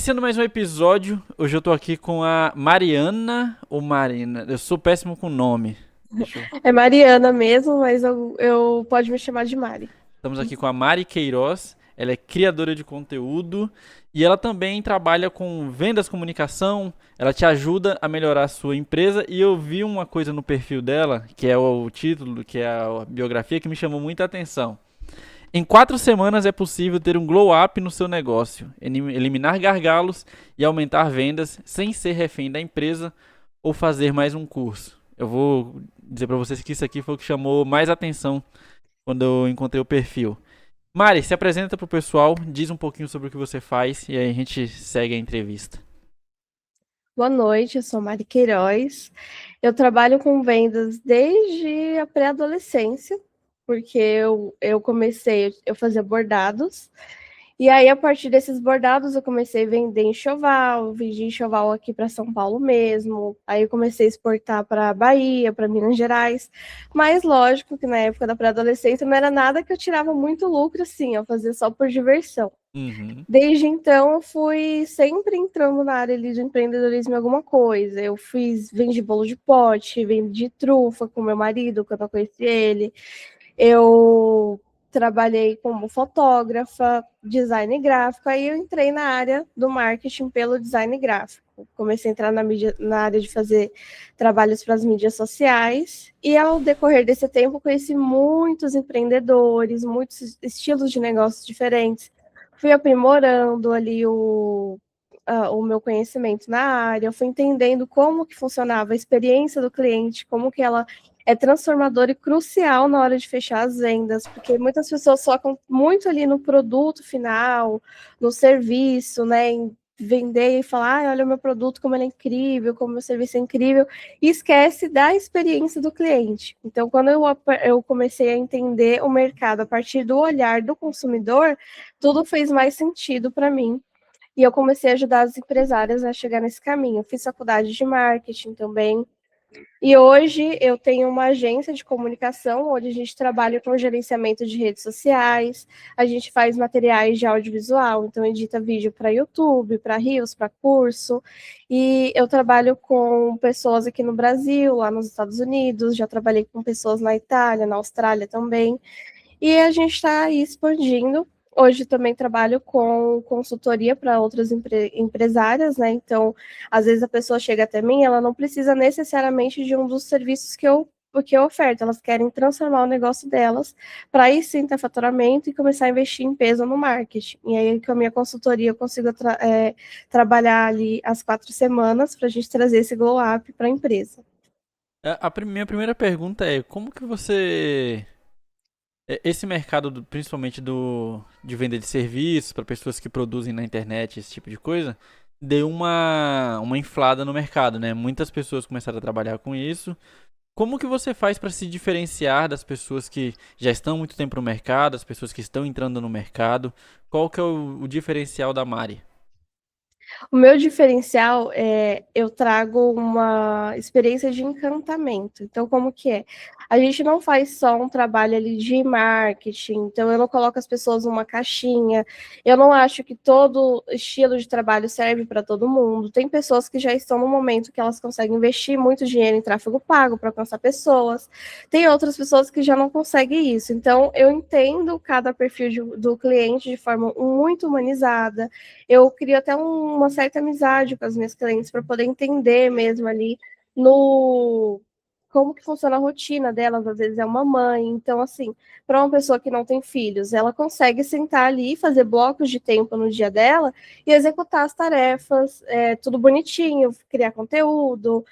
Iniciando mais um episódio, hoje eu tô aqui com a Mariana ou Marina. Eu sou péssimo com nome. Deixa eu... É Mariana mesmo, mas eu pode me chamar de Mari. Estamos aqui com a Mari Queiroz. Ela é criadora de conteúdo e ela também trabalha com vendas, comunicação. Ela te ajuda a melhorar a sua empresa. E eu vi uma coisa no perfil dela, que é o título, que é a biografia, que me chamou muita atenção. Em 4 semanas é possível ter um glow up no seu negócio, eliminar gargalos e aumentar vendas sem ser refém da empresa ou fazer mais um curso. Eu vou dizer para vocês que isso aqui foi o que chamou mais atenção quando eu encontrei o perfil. Mari, se apresenta para o pessoal, diz um pouquinho sobre o que você faz e aí a gente segue a entrevista. Boa noite, eu sou Mari Queiroz. Eu trabalho com vendas desde a pré-adolescência, porque eu comecei, eu fazia bordados. E aí, a partir desses bordados, eu comecei a vender enxoval, vendi enxoval aqui para São Paulo mesmo. Aí eu comecei a exportar para Bahia, para Minas Gerais. Mas lógico que na época da pré-adolescência não era nada que eu tirava muito lucro, assim, eu fazia só por diversão. Uhum. Desde então, eu fui sempre entrando na área ali de empreendedorismo em alguma coisa. Vendi bolo de pote, vendi trufa com meu marido, quando eu conheci ele. Eu trabalhei como fotógrafa, design gráfico, aí eu entrei na área do marketing pelo design gráfico. Comecei a entrar na área de fazer trabalhos para as mídias sociais, e ao decorrer desse tempo conheci muitos empreendedores, muitos estilos de negócios diferentes. Fui aprimorando ali o meu conhecimento na área, eu fui entendendo como que funcionava a experiência do cliente, como que ela é transformadora e crucial na hora de fechar as vendas, porque muitas pessoas focam muito ali no produto final, no serviço, né, em vender e falar, olha o meu produto, como ele é incrível, como o meu serviço é incrível, e esquece da experiência do cliente. Então, quando eu comecei a entender o mercado a partir do olhar do consumidor, tudo fez mais sentido para mim. E eu comecei a ajudar as empresárias a chegar nesse caminho. Eu fiz faculdade de marketing também. E hoje eu tenho uma agência de comunicação, onde a gente trabalha com gerenciamento de redes sociais, a gente faz materiais de audiovisual, então edita vídeo para YouTube, para Reels, para curso, e eu trabalho com pessoas aqui no Brasil, lá nos Estados Unidos, já trabalhei com pessoas na Itália, na Austrália também, e a gente está aí expandindo. Hoje também trabalho com consultoria para outras empresárias, né? Então, às vezes a pessoa chega até mim, ela não precisa necessariamente de um dos serviços que eu oferto, elas querem transformar o negócio delas para aí sim ter faturamento e começar a investir em peso no marketing. E aí, com a minha consultoria, eu consigo trabalhar ali as 4 semanas para a gente trazer esse glow up para a empresa. Minha primeira pergunta é, como que você... Esse mercado, principalmente de venda de serviços para pessoas que produzem na internet, esse tipo de coisa, deu uma inflada no mercado, né? Muitas pessoas começaram a trabalhar com isso. Como que você faz para se diferenciar das pessoas que já estão há muito tempo no mercado, as pessoas que estão entrando no mercado? Qual que é o diferencial da Mari? O meu diferencial é eu trago uma experiência de encantamento. Então, como que é? A gente não faz só um trabalho ali de marketing, então eu não coloco as pessoas numa caixinha. Eu não acho que todo estilo de trabalho serve para todo mundo. Tem pessoas que já estão no momento que elas conseguem investir muito dinheiro em tráfego pago para alcançar pessoas. Tem outras pessoas que já não conseguem isso. Então, eu entendo cada perfil do cliente de forma muito humanizada. Eu crio até uma certa amizade com as minhas clientes para poder entender mesmo ali no como que funciona a rotina delas, às vezes é uma mãe, então assim, para uma pessoa que não tem filhos, ela consegue sentar ali, fazer blocos de tempo no dia dela e executar as tarefas, tudo bonitinho, criar conteúdo,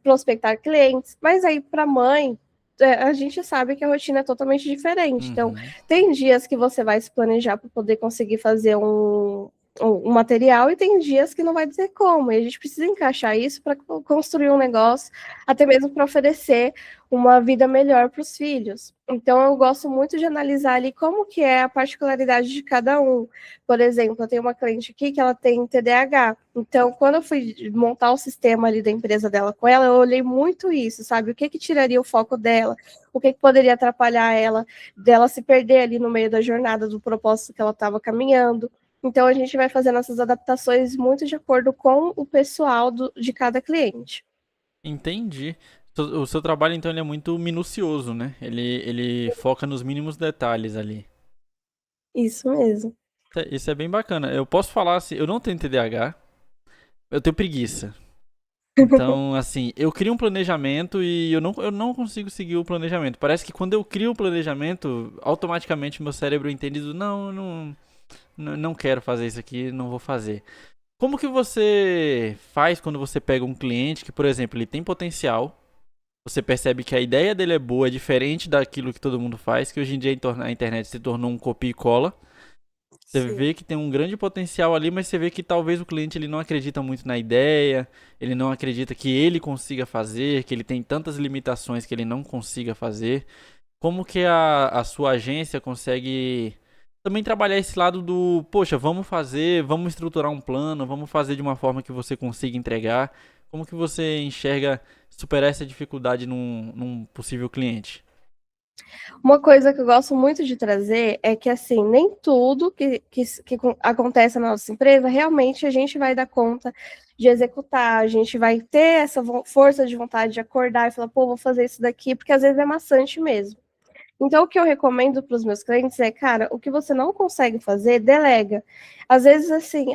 prospectar clientes, mas aí para a mãe, a gente sabe que a rotina é totalmente diferente. Então, Uhum. tem dias que você vai se planejar para poder conseguir fazer um material e tem dias que não vai dizer como. E a gente precisa encaixar isso para construir um negócio, até mesmo para oferecer uma vida melhor para os filhos. Então, eu gosto muito de analisar ali como que é a particularidade de cada um. Por exemplo, eu tenho uma cliente aqui que ela tem TDAH. Então, quando eu fui montar o sistema ali da empresa dela com ela, eu olhei muito isso, sabe? O que que tiraria o foco dela? O que que poderia atrapalhar ela, dela se perder ali no meio da jornada do propósito que ela estava caminhando. Então a gente vai fazendo essas adaptações muito de acordo com o pessoal de cada cliente. Entendi. O seu trabalho, então, ele é muito minucioso, né? Ele foca nos mínimos detalhes ali. Isso mesmo. Isso é bem bacana. Eu posso falar assim, eu não tenho TDAH, eu tenho preguiça. Então, assim, eu crio um planejamento e eu não consigo seguir o planejamento. Parece que quando eu crio o planejamento, automaticamente meu cérebro entende do, não quero fazer isso aqui, não vou fazer. Como que você faz quando você pega um cliente que, por exemplo, ele tem potencial, você percebe que a ideia dele é boa, é diferente daquilo que todo mundo faz, que hoje em dia a internet se tornou um copia e cola. Você Sim. vê que tem um grande potencial ali, mas você vê que talvez o cliente ele não acredita muito na ideia, ele não acredita que ele consiga fazer, que ele tem tantas limitações que ele não consiga fazer. Como que a sua agência consegue também trabalhar esse lado do, poxa, vamos fazer, vamos estruturar um plano, vamos fazer de uma forma que você consiga entregar? Como que você enxerga superar essa dificuldade num possível cliente? Uma coisa que eu gosto muito de trazer é que, assim, nem tudo que acontece na nossa empresa, realmente a gente vai dar conta de executar, a gente vai ter essa força de vontade de acordar e falar, pô, vou fazer isso daqui, porque às vezes é maçante mesmo. Então, o que eu recomendo para os meus clientes é, cara, o que você não consegue fazer, delega. Às vezes, assim,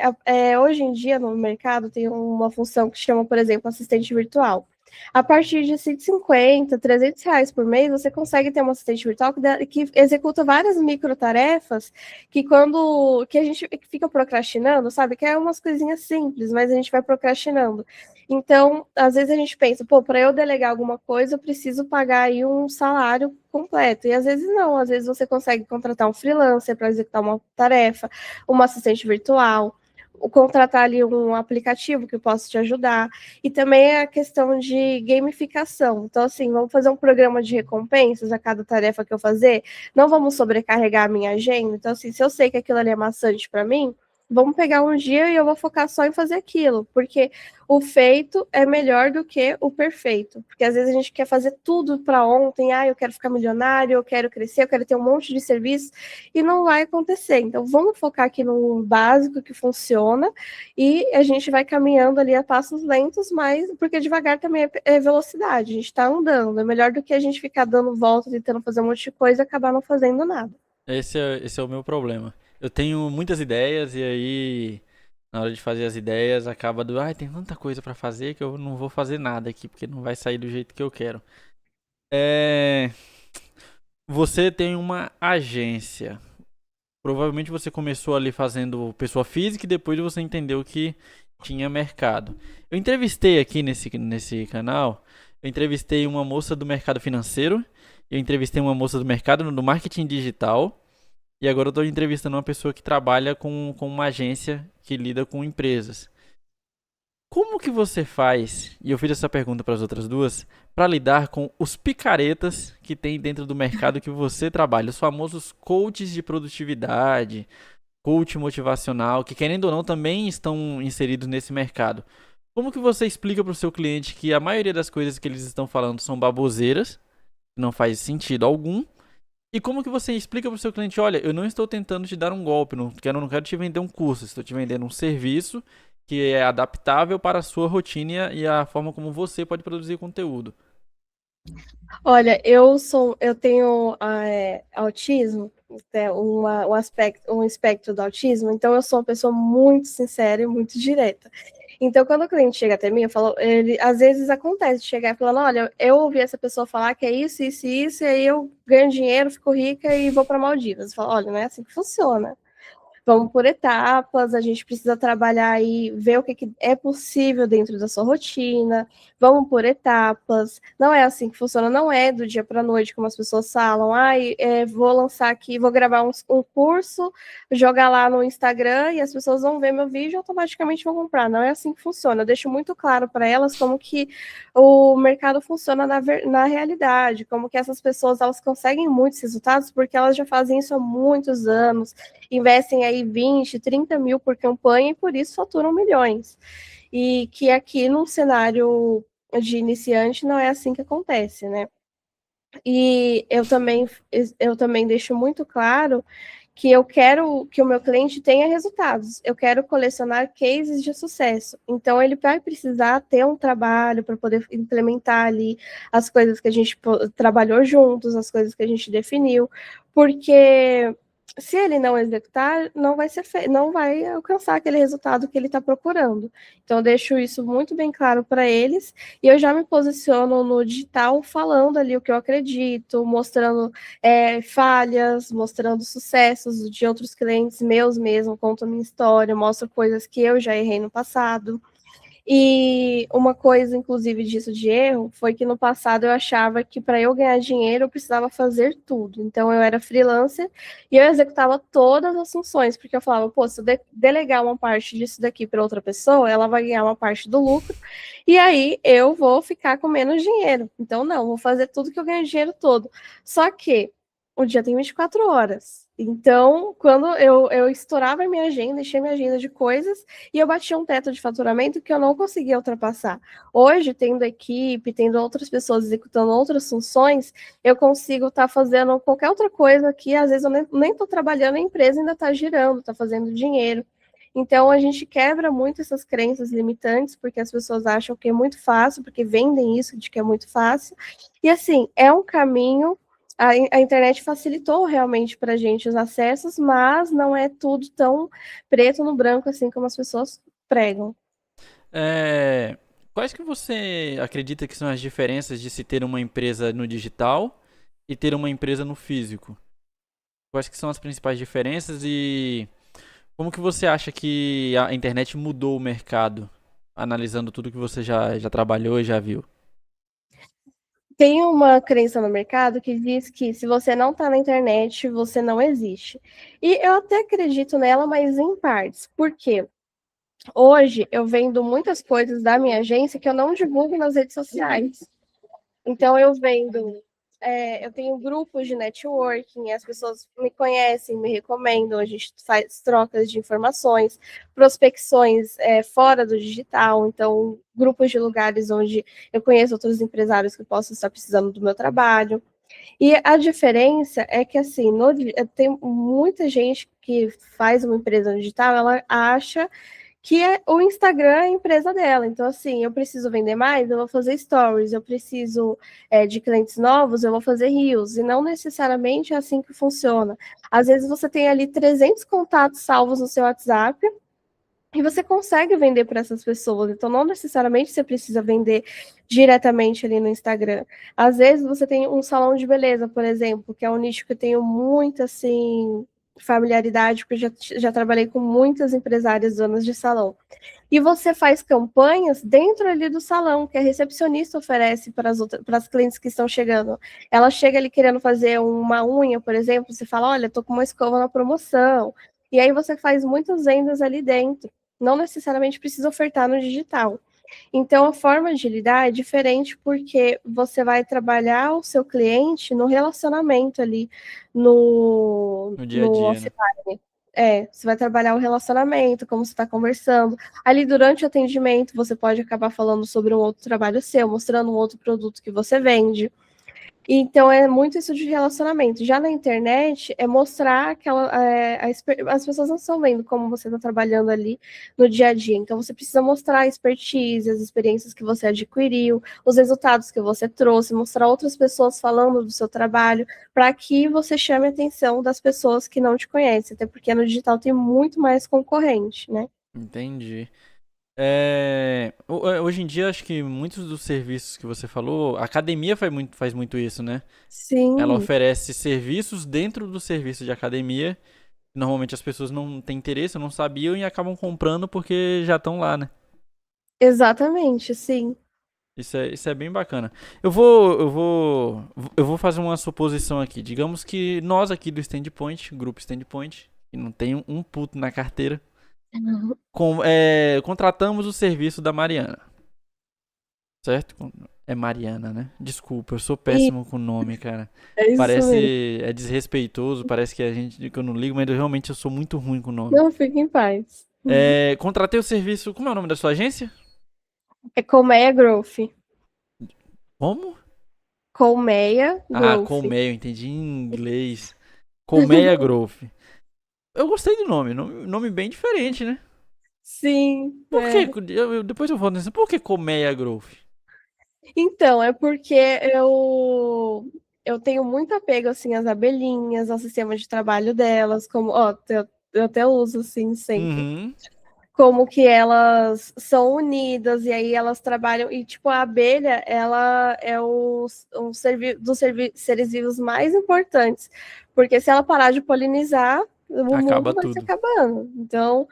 hoje em dia no mercado tem uma função que chama, por exemplo, assistente virtual. A partir de 150, R$ 300 por mês, você consegue ter um assistente virtual que executa várias micro tarefas que a gente fica procrastinando, sabe? Que é umas coisinhas simples, mas a gente vai procrastinando. Então, às vezes a gente pensa, pô, para eu delegar alguma coisa, eu preciso pagar aí um salário completo. E às vezes não, às vezes você consegue contratar um freelancer para executar uma tarefa, uma assistente virtual, ou contratar ali um aplicativo que possa te ajudar. E também é a questão de gamificação. Então, assim, vamos fazer um programa de recompensas a cada tarefa que eu fazer, não vamos sobrecarregar a minha agenda. Então, assim, se eu sei que aquilo ali é maçante para mim, vamos pegar um dia e eu vou focar só em fazer aquilo, porque o feito é melhor do que o perfeito. Porque às vezes a gente quer fazer tudo para ontem, eu quero ficar milionário, eu quero crescer, eu quero ter um monte de serviço, e não vai acontecer. Então vamos focar aqui no básico que funciona e a gente vai caminhando ali a passos lentos, mas porque devagar também é velocidade, a gente está andando. É melhor do que a gente ficar dando voltas, tentando fazer um monte de coisa e acabar não fazendo nada. Esse é o meu problema. Eu tenho muitas ideias e aí, na hora de fazer as ideias, acaba do, ai, tem tanta coisa pra fazer que eu não vou fazer nada aqui, porque não vai sair do jeito que eu quero. É, você tem uma agência. Provavelmente você começou ali fazendo pessoa física e depois você entendeu que tinha mercado. Eu entrevistei aqui nesse canal, eu entrevistei uma moça do mercado financeiro, eu entrevistei uma moça do mercado do marketing digital. E agora eu estou entrevistando uma pessoa que trabalha com uma agência que lida com empresas. Como que você faz, e eu fiz essa pergunta para as outras duas, para lidar com os picaretas que tem dentro do mercado que você trabalha, os famosos coaches de produtividade, coach motivacional, que querendo ou não também estão inseridos nesse mercado. Como que você explica para o seu cliente que a maioria das coisas que eles estão falando são baboseiras, não faz sentido algum, e como que você explica para o seu cliente, olha, eu não estou tentando te dar um golpe, não quero te vender um curso, estou te vendendo um serviço que é adaptável para a sua rotina e a forma como você pode produzir conteúdo. Olha, eu tenho autismo, um espectro do autismo, então eu sou uma pessoa muito sincera e muito direta. Então, quando o cliente chega até mim, eu falo, às vezes acontece de chegar falando, olha, eu ouvi essa pessoa falar que é isso, isso e isso, e aí eu ganho dinheiro, fico rica e vou para Maldivas. Eu falo, olha, não é assim que funciona. Vamos por etapas, a gente precisa trabalhar e ver o que é possível dentro da sua rotina, vamos por etapas, não é assim que funciona, não é do dia para a noite, como as pessoas falam, vou lançar aqui, vou gravar um curso, jogar lá no Instagram e as pessoas vão ver meu vídeo e automaticamente vão comprar, não é assim que funciona, eu deixo muito claro para elas como que o mercado funciona na realidade, como que essas pessoas, elas conseguem muitos resultados porque elas já fazem isso há muitos anos, investem aí 20, 30 mil por campanha e por isso faturam milhões. E que aqui no cenário de iniciante não é assim que acontece, né? E eu também deixo muito claro que eu quero que o meu cliente tenha resultados, eu quero colecionar cases de sucesso. Então, ele vai precisar ter um trabalho para poder implementar ali as coisas que a gente trabalhou juntos, as coisas que a gente definiu, porque se ele não executar, não vai ser não vai alcançar aquele resultado que ele está procurando. Então, eu deixo isso muito bem claro para eles e eu já me posiciono no digital falando ali o que eu acredito, mostrando falhas, mostrando sucessos de outros clientes meus mesmo, conto a minha história, mostro coisas que eu já errei no passado. E uma coisa, inclusive, disso de erro foi que no passado eu achava que para eu ganhar dinheiro eu precisava fazer tudo. Então eu era freelancer e eu executava todas as funções, porque eu falava, pô, se eu delegar uma parte disso daqui para outra pessoa, ela vai ganhar uma parte do lucro e aí eu vou ficar com menos dinheiro. Então, não, vou fazer tudo que eu ganho dinheiro todo. Só que o dia tem 24 horas. Então, quando eu estourava a minha agenda, enchia minha agenda de coisas, e eu batia um teto de faturamento que eu não conseguia ultrapassar. Hoje, tendo equipe, tendo outras pessoas executando outras funções, eu consigo estar fazendo qualquer outra coisa que às vezes eu nem estou trabalhando, a empresa ainda está girando, está fazendo dinheiro. Então, a gente quebra muito essas crenças limitantes, porque as pessoas acham que é muito fácil, porque vendem isso de que é muito fácil. E, assim, é um caminho. A internet facilitou realmente para a gente os acessos, mas não é tudo tão preto no branco assim como as pessoas pregam. É, quais que você acredita que são as diferenças de se ter uma empresa no digital e ter uma empresa no físico? Quais que são as principais diferenças e como que você acha que a internet mudou o mercado, analisando tudo que você já trabalhou e já viu? Tem uma crença no mercado que diz que se você não está na internet, você não existe. E eu até acredito nela, mas em partes. Por quê? Hoje eu vendo muitas coisas da minha agência que eu não divulgo nas redes sociais. Então eu vendo, eu tenho grupos de networking, as pessoas me conhecem, me recomendam, a gente faz trocas de informações, prospecções fora do digital, então grupos de lugares onde eu conheço outros empresários que possam estar precisando do meu trabalho. E a diferença é que assim, tem muita gente que faz uma empresa digital, ela acha que o Instagram é a empresa dela. Então, assim, eu preciso vender mais, eu vou fazer stories. Eu preciso de clientes novos, eu vou fazer reels. E não necessariamente é assim que funciona. Às vezes você tem ali 300 contatos salvos no seu WhatsApp e você consegue vender para essas pessoas. Então, não necessariamente você precisa vender diretamente ali no Instagram. Às vezes você tem um salão de beleza, por exemplo, que é um nicho que eu tenho muito, assim, familiaridade, porque eu já trabalhei com muitas empresárias donas de salão. E você faz campanhas dentro ali do salão, que a recepcionista oferece para as clientes que estão chegando. Ela chega ali querendo fazer uma unha, por exemplo, você fala, olha, tô com uma escova na promoção. E aí você faz muitas vendas ali dentro. Não necessariamente precisa ofertar no digital. Então, a forma de lidar é diferente porque você vai trabalhar o seu cliente no relacionamento ali, No dia a no dia, né? offline. Você vai trabalhar o relacionamento, como você está conversando. Ali, durante o atendimento, você pode acabar falando sobre um outro trabalho seu, mostrando um outro produto que você vende. Então é muito isso de relacionamento. Já na internet é mostrar aquela. As pessoas não estão vendo como você está trabalhando ali no dia a dia. Então você precisa mostrar a expertise, as experiências que você adquiriu, os resultados que você trouxe, mostrar outras pessoas falando do seu trabalho, para que você chame a atenção das pessoas que não te conhecem, até porque no digital tem muito mais concorrente, né? Entendi. Hoje em dia, acho que muitos dos serviços que você falou, a academia faz muito isso, né? Ela Sim, oferece serviços dentro do serviço de academia. Normalmente as pessoas não têm interesse, não sabiam e acabam comprando porque já estão lá, né? exatamente, sim. Isso é bem bacana. Eu vou fazer uma suposição aqui. Digamos que nós aqui do Stand Point, grupo Stand Point, que não tem um puto na carteira, contratamos o serviço da Mariana, certo? É Mariana, né? Desculpa, eu sou E péssimo com nome, cara. é isso mesmo. Parece desrespeitoso, parece que eu não ligo, mas realmente eu sou muito ruim com nome. Não fique em paz. Uhum. Contratei o serviço. Como é o nome da sua agência? É Colmeia Growth. Como? Colmeia Ah, Growth. Colmeia, eu entendi em inglês. Colmeia Growth. Eu gostei do nome, nome bem diferente, né? Sim, Por que? é. Depois eu vou nessa. Por que Colmeia Growth? Então, é porque eu tenho muito apego assim às abelhinhas, ao sistema de trabalho delas, como, ó, eu até uso assim sempre. Uhum. Como que elas são unidas e aí elas trabalham e tipo a abelha, ela é seres vivos mais importantes, porque se ela parar de polinizar, o Acaba mundo vai se tudo. acabando. Então,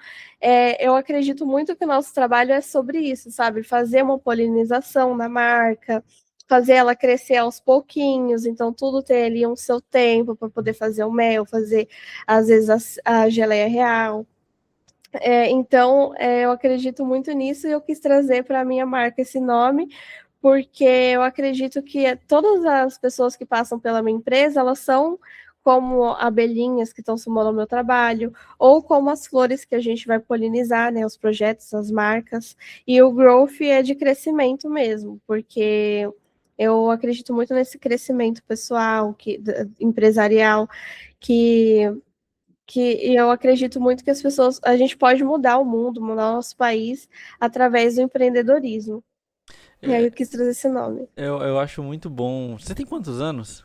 eu acredito muito que o nosso trabalho é sobre isso, sabe? Fazer uma polinização na marca, fazer ela crescer aos pouquinhos, então tudo tem ali um seu tempo para poder fazer o mel, fazer às vezes a geleia real. Então, eu acredito muito nisso e eu quis trazer para a minha marca esse nome, porque eu acredito que todas as pessoas que passam pela minha empresa, elas são como abelhinhas que estão sumando ao meu trabalho, ou como as flores que a gente vai polinizar, né, os projetos, as marcas, e o growth é de crescimento mesmo, porque eu acredito muito nesse crescimento pessoal, empresarial, que e eu acredito muito que a gente pode mudar o mundo, mudar o nosso país através do empreendedorismo. E aí É, eu quis trazer esse nome. eu acho muito bom. Você tem quantos anos?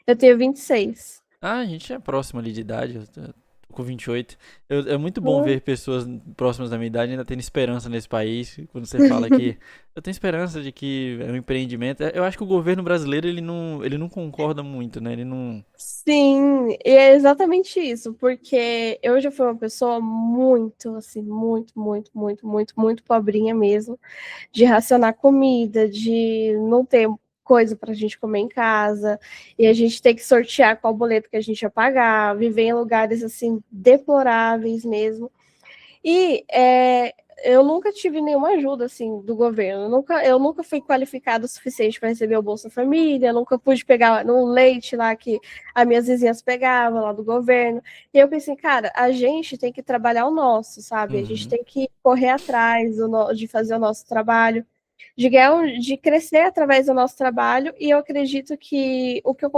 Eu tenho 26. Ah, a gente é próximo ali de idade. Eu tô com 28. É muito bom Hum. ver pessoas próximas da minha idade ainda tendo esperança nesse país. Quando você fala que eu tenho esperança de que é um empreendimento. Eu acho que o governo brasileiro ele não concorda muito, né? Ele não. Sim, e é exatamente isso, porque eu já fui uma pessoa muito, assim, muito pobrinha mesmo, de racionar comida, de não ter coisa para a gente comer em casa, e a gente ter que sortear qual boleto que a gente ia pagar, viver em lugares, assim, deploráveis mesmo. E eu nunca tive nenhuma ajuda assim do governo. Eu nunca fui qualificada o suficiente para receber o Bolsa Família, nunca pude pegar no leite lá que as minhas vizinhas pegavam lá do governo. E eu pensei, cara, a gente tem que trabalhar o nosso, sabe? A gente Uhum. tem que correr atrás de fazer o nosso trabalho de ganhar, de crescer através do nosso trabalho, e eu acredito que o que eu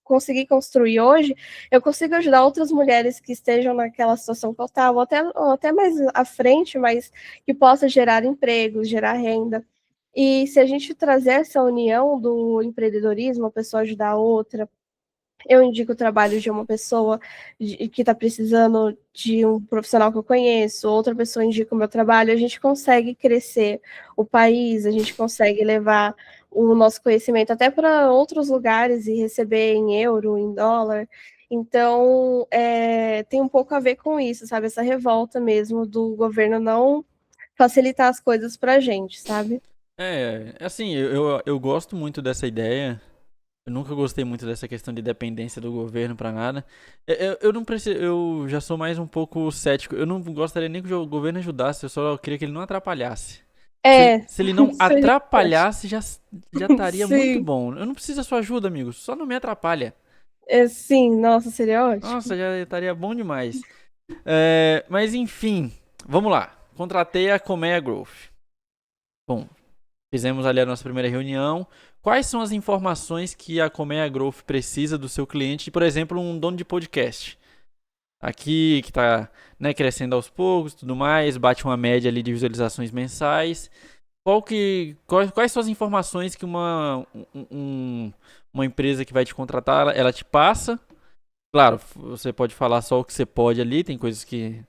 conseguir construir hoje, eu consigo ajudar outras mulheres que estejam naquela situação que eu estava, ou até mais à frente, mas que possa gerar empregos, gerar renda. E se a gente trazer essa união do empreendedorismo, a pessoa ajudar a outra, eu indico o trabalho de uma pessoa que está precisando de um profissional que eu conheço, outra pessoa indica o meu trabalho, a gente consegue crescer o país, a gente consegue levar o nosso conhecimento até para outros lugares e receber em euro, em dólar. Então, tem um pouco a ver com isso, sabe? Essa revolta mesmo do governo não facilitar as coisas para a gente, sabe? Assim, eu gosto muito dessa ideia. Eu nunca gostei muito dessa questão de dependência do governo pra nada. Eu não preciso, eu já sou mais um pouco cético. Eu não gostaria nem que o governo ajudasse, eu só queria que ele não atrapalhasse. Se ele, É, se ele não seria ótimo. atrapalhasse, já estaria muito Sim, bom. Eu não preciso da sua ajuda, amigo. Só não me atrapalha. sim, nossa, seria Nossa, ótimo. já estaria bom demais. Mas enfim, vamos lá. Contratei a Colmeia Growth. Bom, fizemos ali a nossa primeira reunião. Quais são as informações que a Colmeia Growth precisa do seu cliente? Por exemplo, um dono de podcast. Aqui, que está, né, crescendo aos poucos, tudo mais, bate uma média ali de visualizações mensais. Quais são as informações que uma empresa que vai te contratar, ela te passa? Claro, você pode falar só o que você pode ali, tem coisas que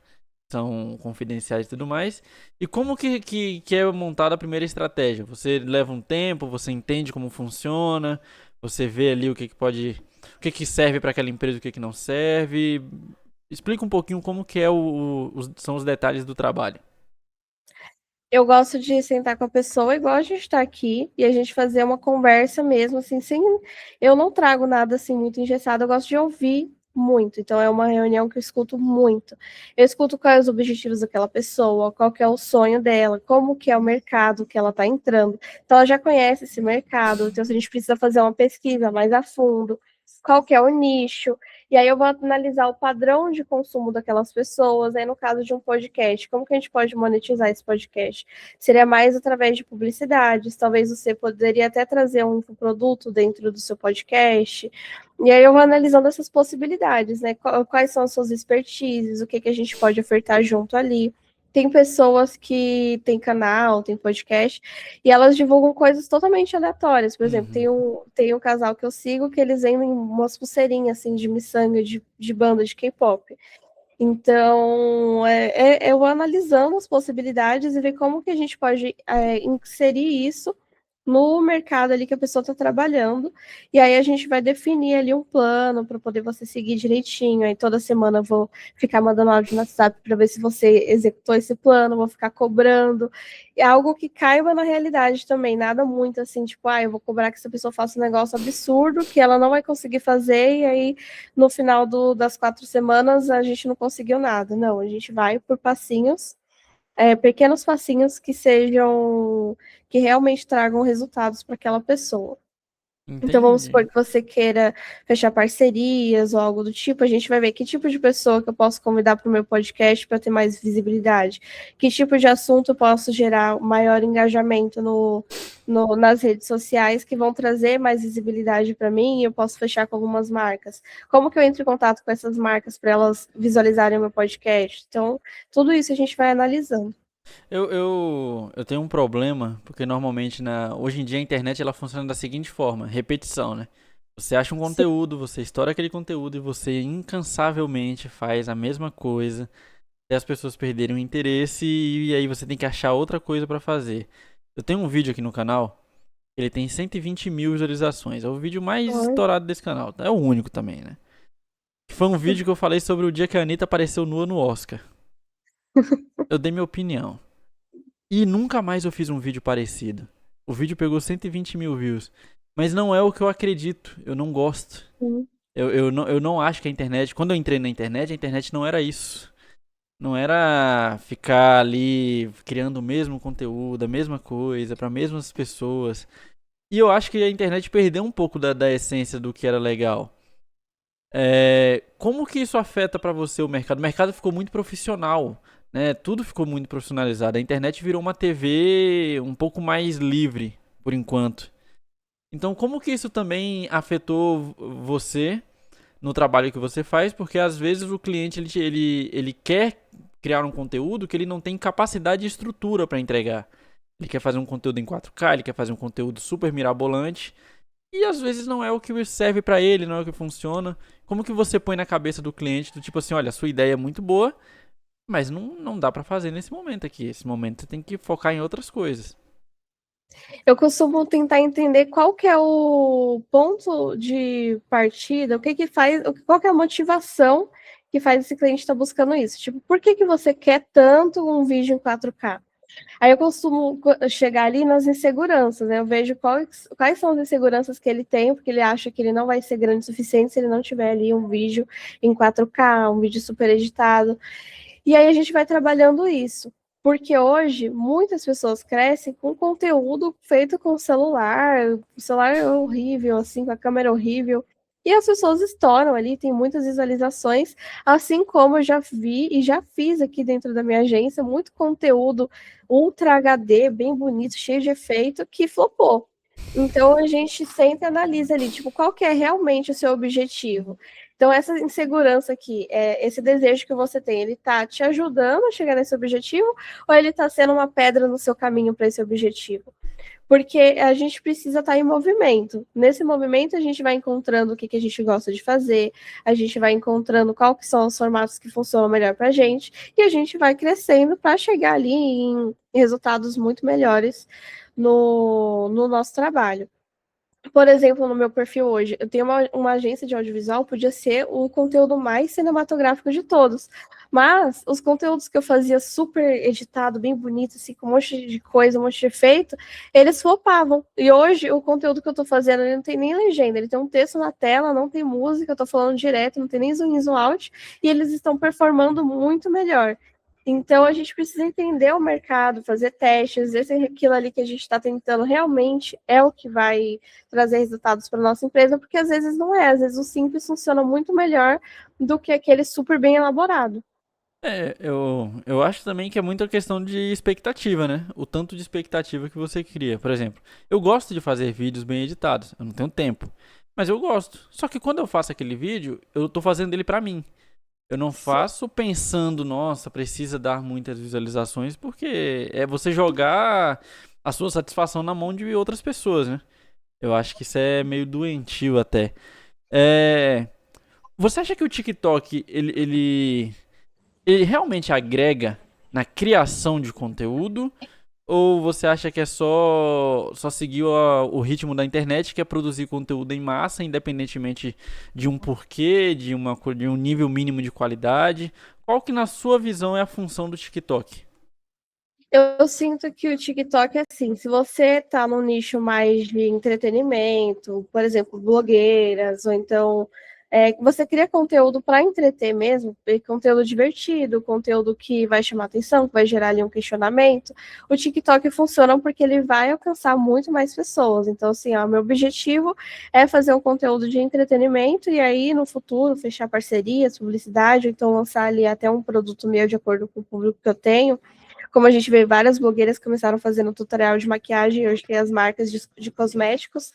são confidenciais e tudo mais. E como que é montada a primeira estratégia? Você leva um tempo, você entende como funciona, você vê ali o que serve para aquela empresa, o que não serve. Explica um pouquinho como que são os detalhes do trabalho. Eu gosto de sentar com a pessoa, igual a gente está aqui, e a gente fazer uma conversa mesmo, assim, sem. Eu não trago nada assim muito engessado, eu gosto de ouvir muito. Então, é uma reunião que eu escuto muito. Eu escuto quais os objetivos daquela pessoa, qual que é o sonho dela, como que é o mercado que ela está entrando. Então, ela já conhece esse mercado, então a gente precisa fazer uma pesquisa mais a fundo. qual que é o nicho, e aí eu vou analisar o padrão de consumo daquelas pessoas. Aí no caso de um podcast, como que a gente pode monetizar esse podcast? Seria mais através de publicidades, talvez você poderia até trazer um produto dentro do seu podcast, e aí eu vou analisando essas possibilidades, né? Quais são as suas expertises, o que, que a gente pode ofertar junto ali. Tem pessoas que têm canal, tem podcast, e elas divulgam coisas totalmente aleatórias. Por exemplo, Uhum. tem um casal que eu sigo que eles vendem umas pulseirinhas assim de miçanga de banda de K-pop. Então, eu analisando as possibilidades e ver como que a gente pode inserir isso no mercado ali que a pessoa está trabalhando, e aí a gente vai definir ali um plano para poder você seguir direitinho. Aí toda semana eu vou ficar mandando áudio no WhatsApp para ver se você executou esse plano, vou ficar cobrando. É algo que caiba na realidade também, nada muito assim, tipo, eu vou cobrar que essa pessoa faça um negócio absurdo que ela não vai conseguir fazer, e aí no final das 4 semanas a gente não conseguiu nada. Não, a gente vai por passinhos, pequenos passinhos que realmente tragam resultados para aquela pessoa. Então, vamos supor Entendi. que você queira fechar parcerias ou algo do tipo, a gente vai ver que tipo de pessoa que eu posso convidar para o meu podcast para ter mais visibilidade, que tipo de assunto eu posso gerar maior engajamento nas redes sociais que vão trazer mais visibilidade para mim, e eu posso fechar com algumas marcas. Como que eu entro em contato com essas marcas para elas visualizarem o meu podcast? Então, tudo isso a gente vai analisando. Eu tenho um problema, porque normalmente hoje em dia a internet ela funciona da seguinte forma, repetição, né? Você acha um Sim. conteúdo, você estoura aquele conteúdo e você incansavelmente faz a mesma coisa até as pessoas perderem o interesse e aí você tem que achar outra coisa pra fazer. Eu tenho um vídeo aqui no canal, ele tem 120 mil visualizações, é o vídeo mais estourado desse canal, é o único também, né? Foi um vídeo que eu falei sobre o dia que a Anitta apareceu nua no Oscar. Eu dei minha opinião. E nunca mais eu fiz um vídeo parecido. O vídeo pegou 120 mil views. Mas não é o que eu acredito. Eu não gosto. Sim. Eu não acho que a internet. Quando eu entrei na internet, a internet não era isso. Não era ficar ali criando o mesmo conteúdo, a mesma coisa, para mesmas pessoas. E eu acho que a internet perdeu um pouco da essência do que era legal. Como que isso afeta para você o mercado? O mercado ficou muito profissional, né? Tudo ficou muito profissionalizado. A internet virou uma TV um pouco mais livre, por enquanto. Então, como que isso também afetou você no trabalho que você faz? Porque às vezes o cliente ele quer criar um conteúdo que ele não tem capacidade e estrutura para entregar. Ele quer fazer um conteúdo em 4K, ele quer fazer um conteúdo super mirabolante. E às vezes não é o que serve pra ele, não é o que funciona. Como que você põe na cabeça do cliente do tipo assim, olha, a sua ideia é muito boa, mas não dá pra fazer nesse momento aqui. Esse momento você tem que focar em outras coisas. Eu costumo tentar entender qual que é o ponto de partida, o que que faz, qual que é a motivação que faz esse cliente estar buscando isso. Tipo, por que que você quer tanto um vídeo em 4K? Aí eu costumo chegar ali nas inseguranças, né? Eu vejo quais são as inseguranças que ele tem, porque ele acha que ele não vai ser grande o suficiente se ele não tiver ali um vídeo em 4K, um vídeo super editado. E aí a gente vai trabalhando isso. Porque hoje muitas pessoas crescem com conteúdo feito com celular, o celular é horrível, assim, com a câmera horrível. E as pessoas estouram ali, tem muitas visualizações, assim como eu já vi e já fiz aqui dentro da minha agência muito conteúdo Ultra HD, bem bonito, cheio de efeito, que flopou. Então a gente sempre analisa ali, tipo, qual que é realmente o seu objetivo. Então, essa insegurança aqui, esse desejo que você tem, ele está te ajudando a chegar nesse objetivo, ou ele está sendo uma pedra no seu caminho para esse objetivo? Porque a gente precisa estar em movimento. Nesse movimento, a gente vai encontrando o que a gente gosta de fazer, a gente vai encontrando qual que são os formatos que funcionam melhor para a gente, e a gente vai crescendo para chegar ali em resultados muito melhores no nosso trabalho. Por exemplo, no meu perfil hoje, eu tenho uma agência de audiovisual, podia ser o conteúdo mais cinematográfico de todos. Mas os conteúdos que eu fazia super editado, bem bonito, assim, com um monte de coisa, um monte de efeito, eles flopavam. E hoje o conteúdo que eu tô fazendo, ele não tem nem legenda, ele tem um texto na tela, não tem música, eu tô falando direto, não tem nem zoom in, zoom out, e eles estão performando muito melhor. Então, a gente precisa entender o mercado, fazer testes, ver se aquilo ali que a gente está tentando realmente é o que vai trazer resultados para a nossa empresa, porque às vezes não é, às vezes o simples funciona muito melhor do que aquele super bem elaborado. Eu acho também que é muita questão de expectativa, né? O tanto de expectativa que você cria. Por exemplo, eu gosto de fazer vídeos bem editados, eu não tenho tempo, mas eu gosto. Só que quando eu faço aquele vídeo, eu tô fazendo ele pra mim. Eu não Sim. faço pensando, nossa, precisa dar muitas visualizações, porque é você jogar a sua satisfação na mão de outras pessoas, né? Eu acho que isso é meio doentio até. É... Você acha que o TikTok, ele realmente agrega na criação de conteúdo? Ou você acha que é só seguir o ritmo da internet, que é produzir conteúdo em massa, independentemente de um porquê, de um nível mínimo de qualidade? Qual que, na sua visão, é a função do TikTok? Eu sinto que o TikTok é assim, se você tá num nicho mais de entretenimento, por exemplo, blogueiras, ou então você cria conteúdo para entreter mesmo, conteúdo divertido, conteúdo que vai chamar atenção, que vai gerar ali um questionamento, o TikTok funciona porque ele vai alcançar muito mais pessoas. Então, assim, ó, meu objetivo é fazer um conteúdo de entretenimento e aí, no futuro, fechar parcerias, publicidade, ou então lançar ali até um produto meu de acordo com o público que eu tenho. Como a gente vê, várias blogueiras começaram fazendo tutorial de maquiagem, hoje tem as marcas de cosméticos,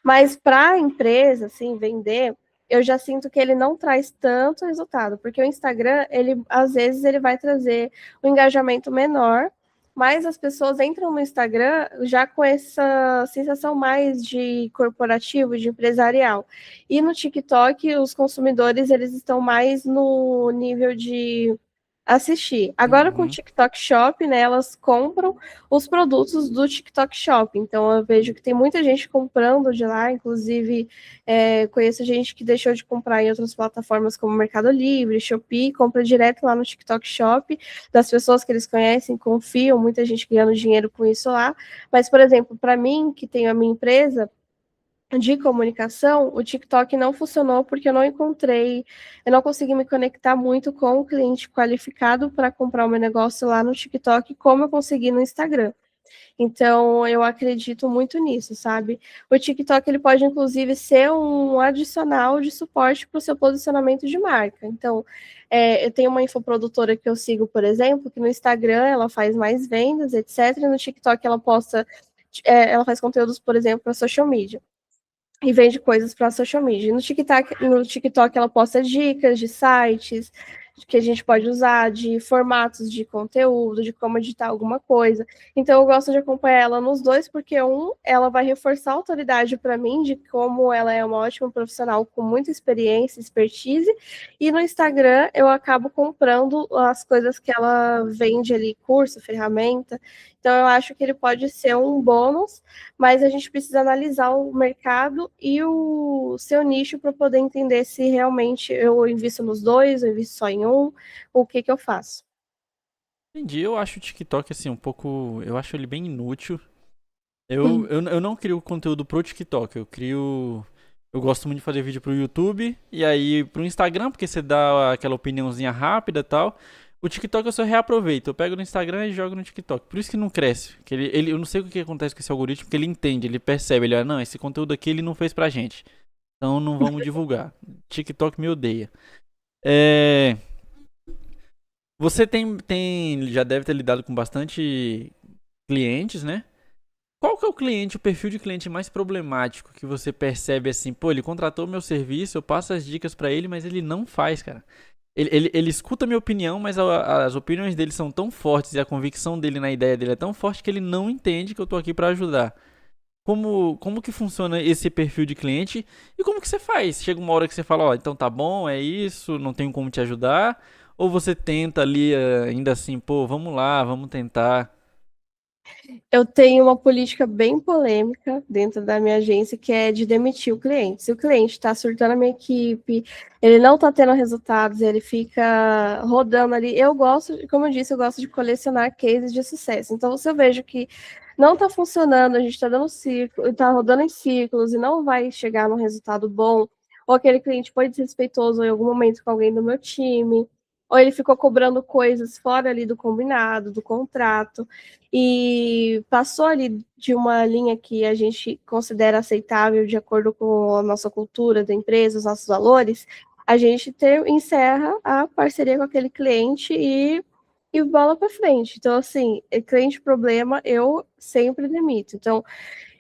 mas para a empresa, assim, vender, eu já sinto que ele não traz tanto resultado, porque o Instagram, ele às vezes ele vai trazer um engajamento menor, mas as pessoas entram no Instagram já com essa sensação mais de corporativo, de empresarial. E no TikTok, os consumidores, eles estão mais no nível de assistir. Agora com o Uhum. TikTok Shop, né, elas compram os produtos do TikTok Shop. Então eu vejo que tem muita gente comprando de lá, inclusive conheço gente que deixou de comprar em outras plataformas como Mercado Livre, Shopee, compra direto lá no TikTok Shop, das pessoas que eles conhecem, confiam, muita gente ganhando dinheiro com isso lá. Mas, por exemplo, para mim, que tenho a minha empresa, de comunicação, o TikTok não funcionou porque eu não consegui me conectar muito com o cliente qualificado para comprar o meu negócio lá no TikTok, como eu consegui no Instagram. Então, eu acredito muito nisso, sabe? O TikTok ele pode, inclusive, ser um adicional de suporte para o seu posicionamento de marca. Então, eu tenho uma infoprodutora que eu sigo, por exemplo, que no Instagram ela faz mais vendas, etc. E no TikTok ela posta, ela faz conteúdos, por exemplo, para social media e vende coisas para social media. No TikTok ela posta dicas de sites que a gente pode usar, de formatos de conteúdo, de como editar alguma coisa. Então eu gosto de acompanhar ela nos dois, porque ela vai reforçar a autoridade para mim de como ela é uma ótima profissional com muita experiência, expertise, e no Instagram eu acabo comprando as coisas que ela vende ali, curso, ferramenta. Então eu acho que ele pode ser um bônus, mas a gente precisa analisar o mercado e o seu nicho para poder entender se realmente eu invisto nos dois, eu invisto só em um, o que que eu faço. Entendi, eu acho o TikTok assim um pouco. Eu acho ele bem inútil. Eu não crio conteúdo pro TikTok, eu crio. Eu gosto muito de fazer vídeo pro YouTube e aí pro Instagram, porque você dá aquela opiniãozinha rápida e tal. O TikTok eu só reaproveito. Eu pego no Instagram e jogo no TikTok. Por isso que não cresce. Que eu não sei o que acontece com esse algoritmo, porque ele entende, ele percebe. Ele, não, esse conteúdo aqui ele não fez pra gente. Então não vamos divulgar. TikTok me odeia. É, você já deve ter lidado com bastante clientes, né? Qual que é o cliente, o perfil de cliente mais problemático que você percebe assim, pô, ele contratou meu serviço, eu passo as dicas pra ele, mas ele não faz, cara. Ele escuta a minha opinião, mas as opiniões dele são tão fortes e a convicção dele na ideia dele é tão forte que ele não entende que eu tô aqui pra ajudar. Como que funciona esse perfil de cliente e como que você faz? Chega uma hora que você fala, ó, então tá bom, é isso, não tenho como te ajudar, ou você tenta ali ainda assim, pô, vamos lá, vamos tentar. Eu tenho uma política bem polêmica dentro da minha agência, que é de demitir o cliente. Se o cliente está surtando a minha equipe, ele não está tendo resultados, ele fica rodando ali. Eu gosto, como eu disse, eu gosto de colecionar cases de sucesso. Então, se eu vejo que não está funcionando, a gente está dando ciclo, está rodando em ciclos e não vai chegar num resultado bom, ou aquele cliente foi desrespeitoso em algum momento com alguém do meu time, ou ele ficou cobrando coisas fora ali do combinado, do contrato, e passou ali de uma linha que a gente considera aceitável de acordo com a nossa cultura da empresa, os nossos valores, a gente encerra a parceria com aquele cliente e bola para frente. Então, assim, cliente problema, eu sempre demito. Então,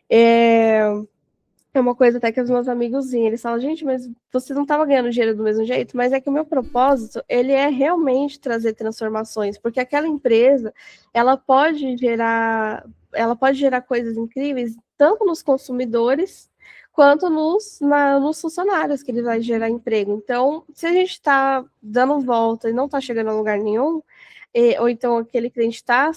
é uma coisa até que os meus amigos eles falam, gente, mas você não estava ganhando dinheiro do mesmo jeito? Mas é que o meu propósito, ele é realmente trazer transformações, porque aquela empresa, ela pode gerar coisas incríveis, tanto nos consumidores, quanto nos funcionários, que ele vai gerar emprego. Então, se a gente está dando volta e não está chegando a lugar nenhum, ou então aquele cliente está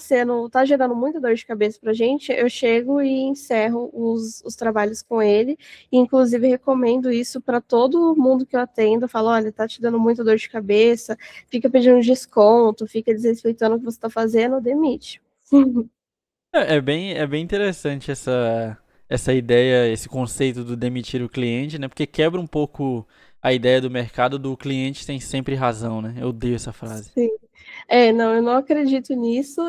gerando muita dor de cabeça para a gente, eu chego e encerro os trabalhos com ele, e inclusive recomendo isso para todo mundo que eu atendo, eu falo, olha, está te dando muita dor de cabeça, fica pedindo desconto, fica desrespeitando o que você está fazendo, demite. É bem interessante essa ideia, esse conceito do demitir o cliente, né? Porque quebra um pouco a ideia do mercado do cliente tem sempre razão, né? Eu odeio essa frase. Sim. Não, eu não acredito nisso,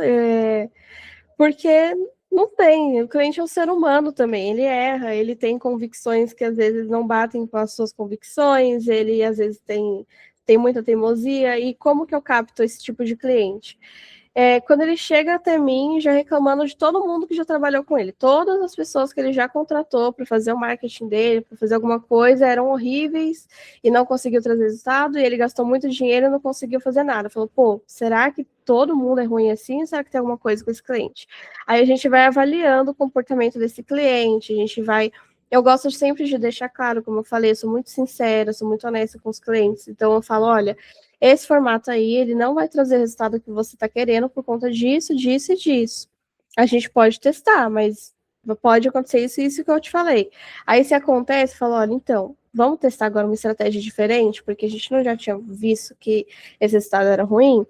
porque não tem. O cliente é um ser humano também, ele erra, ele tem convicções que às vezes não batem com as suas convicções, ele às vezes tem muita teimosia. E como que eu capto esse tipo de cliente? Quando ele chega até mim já reclamando de todo mundo que já trabalhou com ele. Todas as pessoas que ele já contratou para fazer o marketing dele, para fazer alguma coisa, eram horríveis e não conseguiu trazer resultado, e ele gastou muito dinheiro e não conseguiu fazer nada. Falou, pô, será que todo mundo é ruim assim? Ou será que tem alguma coisa com esse cliente? Aí a gente vai avaliando o comportamento desse cliente, a gente vai. Eu gosto sempre de deixar claro, como eu falei, eu sou muito sincera, sou muito honesta com os clientes. Então eu falo, olha, esse formato aí, ele não vai trazer o resultado que você está querendo por conta disso, disso e disso. A gente pode testar, mas pode acontecer isso e isso que eu te falei. Aí se acontece, fala, olha, então, vamos testar agora uma estratégia diferente, porque a gente não já tinha visto que esse resultado era ruim.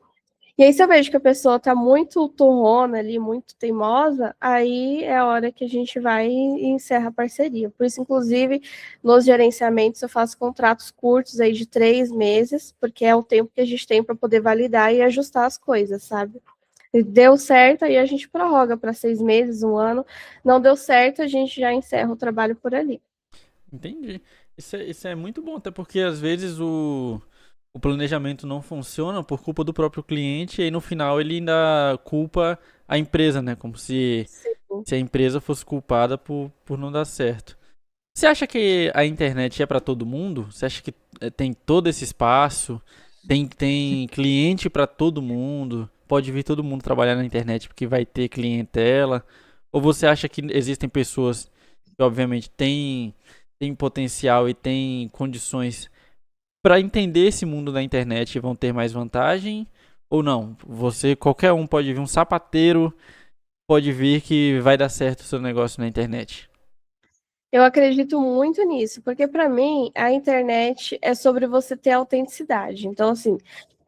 E aí, se eu vejo que a pessoa tá muito turrona ali, muito teimosa, aí é a hora que a gente vai e encerra a parceria. Por isso, inclusive, nos gerenciamentos eu faço contratos curtos aí de 3 meses, porque é o tempo que a gente tem para poder validar e ajustar as coisas, sabe? E deu certo, aí a gente prorroga para 6 meses, um ano. Não deu certo, a gente já encerra o trabalho por ali. Entendi. Isso é muito bom, até porque às vezes o planejamento não funciona por culpa do próprio cliente e aí no final ele ainda culpa a empresa, né? Como se, Sim. se a empresa fosse culpada por não dar certo. Você acha que a internet é para todo mundo? Você acha que tem todo esse espaço? Tem cliente para todo mundo? Pode vir todo mundo trabalhar na internet porque vai ter clientela? Ou você acha que existem pessoas que obviamente têm potencial e têm condições para entender esse mundo da internet e vão ter mais vantagem? Ou não? Qualquer um pode vir, um sapateiro pode vir que vai dar certo o seu negócio na internet. Eu acredito muito nisso, porque para mim a internet é sobre você ter autenticidade. Então, assim,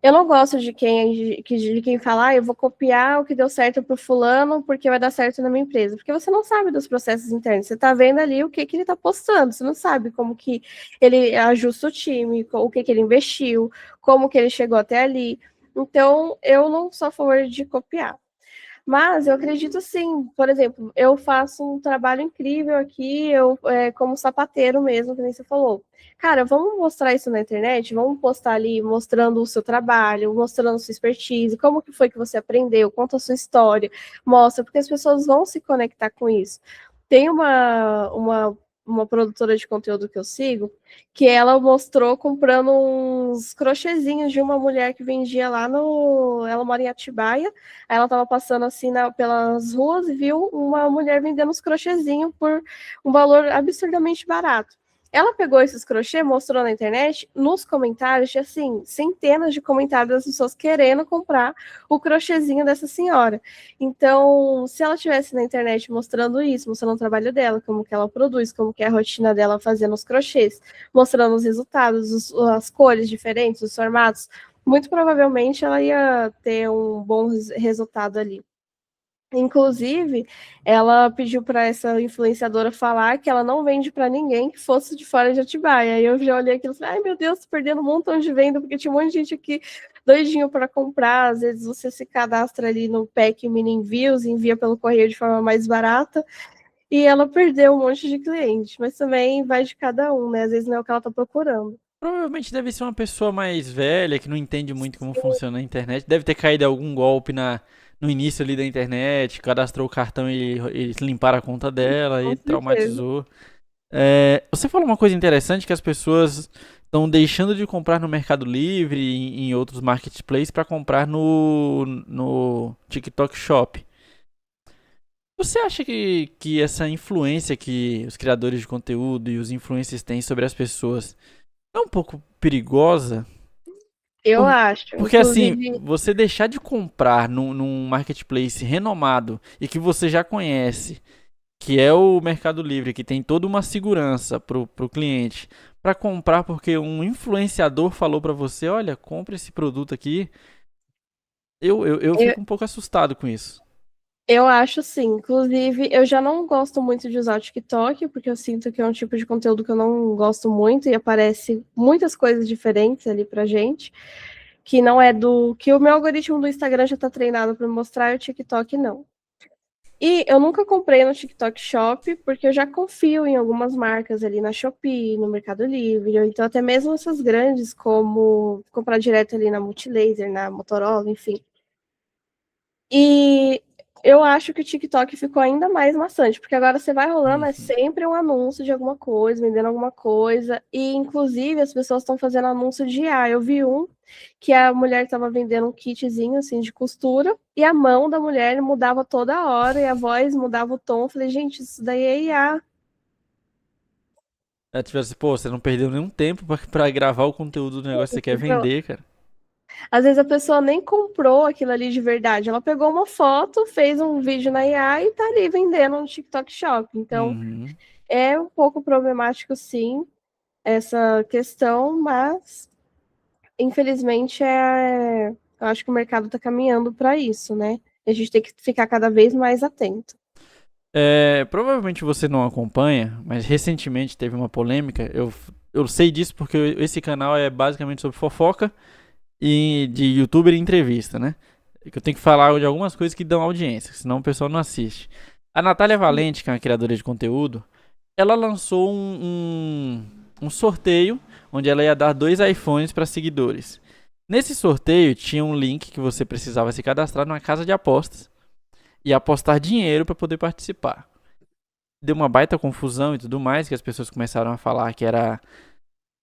eu não gosto de quem fala, eu vou copiar o que deu certo para o fulano porque vai dar certo na minha empresa, porque você não sabe dos processos internos. Você está vendo ali o que ele está postando, você não sabe como que ele ajusta o time, o que ele investiu, como que ele chegou até ali. Então, eu não sou a favor de copiar. Mas eu acredito sim, por exemplo, eu faço um trabalho incrível aqui, como sapateiro mesmo, que nem você falou. Cara, vamos mostrar isso na internet? Vamos postar ali mostrando o seu trabalho, mostrando sua expertise, como que foi que você aprendeu, conta a sua história, mostra, porque as pessoas vão se conectar com isso. Tem uma produtora de conteúdo que eu sigo, que ela mostrou comprando uns crochêzinhos de uma mulher que vendia lá no. Ela mora em Atibaia. Aí ela estava passando assim pelas ruas e viu uma mulher vendendo uns crochêzinhos por um valor absurdamente barato. Ela pegou esses crochê, mostrou na internet, nos comentários, tinha assim, centenas de comentários das pessoas querendo comprar o crochêzinho dessa senhora. Então, se ela estivesse na internet mostrando isso, mostrando o trabalho dela, como que ela produz, como que é a rotina dela fazendo os crochês, mostrando os resultados, as cores diferentes, os formatos, muito provavelmente ela ia ter um bom resultado ali. Inclusive, ela pediu para essa influenciadora falar que ela não vende para ninguém que fosse de fora de Atibaia. Aí eu já olhei aquilo e falei, ai meu Deus, tô perdendo um montão de venda, porque tinha um monte de gente aqui doidinho para comprar. Às vezes você se cadastra ali no pack mini envios, envia pelo correio de forma mais barata, e ela perdeu um monte de cliente. Mas também vai de cada um, né? Às vezes não é o que ela está procurando. Provavelmente deve ser uma pessoa mais velha, que não entende muito como funciona a internet. Deve ter caído algum golpe no início ali da internet, cadastrou o cartão e limparam a conta dela Com e certeza. traumatizou. Você falou uma coisa interessante, que as pessoas estão deixando de comprar no Mercado Livre e em outros marketplaces para comprar no TikTok Shop. Você acha que essa influência que os criadores de conteúdo e os influencers têm sobre as pessoas é um pouco perigosa? Eu Por- acho. Porque assim, Inclusive, você deixar de comprar num marketplace renomado e que você já conhece, que é o Mercado Livre, que tem toda uma segurança pro cliente, para comprar porque um influenciador falou para você, olha, compra esse produto aqui, eu eu, fico um pouco assustado com isso. eu acho sim. Inclusive, eu já não gosto muito de usar o TikTok, porque eu sinto que é um tipo de conteúdo que eu não gosto muito e aparece muitas coisas diferentes ali pra gente, que não é do que o meu algoritmo do Instagram já tá treinado para mostrar e o TikTok não. E eu nunca comprei no TikTok Shop, porque eu já confio em algumas marcas ali na Shopee, no Mercado Livre, ou então até mesmo essas grandes, como comprar direto ali na Multilaser, na Motorola, enfim. E eu acho que o TikTok ficou ainda mais maçante, porque agora você vai rolando, é Uhum. sempre um anúncio de alguma coisa, vendendo alguma coisa, e inclusive as pessoas estão fazendo anúncio de IA. Eu vi um que a mulher estava vendendo um kitzinho assim de costura, e a mão da mulher mudava toda hora, e a voz mudava o tom. Eu falei, gente, isso daí é IA. Tipo assim, pô, você não perdeu nenhum tempo pra gravar o conteúdo do negócio que você quer Entendeu? vender, cara. Às vezes a pessoa nem comprou aquilo ali de verdade. Ela pegou uma foto, fez um vídeo na IA e tá ali vendendo no TikTok Shop. Então, Uhum. é um pouco problemático, sim, essa questão, mas infelizmente eu acho que o mercado está caminhando para isso, né? A gente tem que ficar cada vez mais atento. Provavelmente você não acompanha, mas recentemente teve uma polêmica. Eu sei disso porque esse canal é basicamente sobre fofoca e de youtuber e entrevista, né? Que eu tenho que falar de algumas coisas que dão audiência, senão o pessoal não assiste. A Natália Valente, que é uma criadora de conteúdo, ela lançou um sorteio onde ela ia dar 2 iPhones para seguidores. Nesse sorteio tinha um link que você precisava se cadastrar numa casa de apostas e apostar dinheiro para poder participar. Deu uma baita confusão e tudo mais, que as pessoas começaram a falar que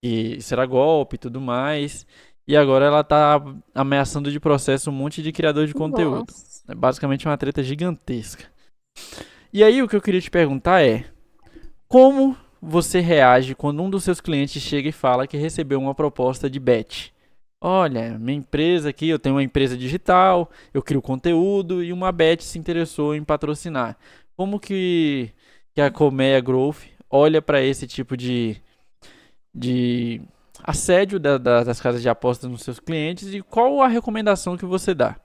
isso era golpe e tudo mais. E agora ela tá ameaçando de processo um monte de criador de conteúdo. Nossa. É basicamente uma treta gigantesca. E aí o que eu queria te perguntar é: como você reage quando um dos seus clientes chega e fala que recebeu uma proposta de bet? Olha, minha empresa aqui, eu tenho uma empresa digital, eu crio conteúdo e uma bet se interessou em patrocinar. Como que a Colmeia Growth olha para esse tipo de assédio das casas de apostas nos seus clientes e qual a recomendação que você dá?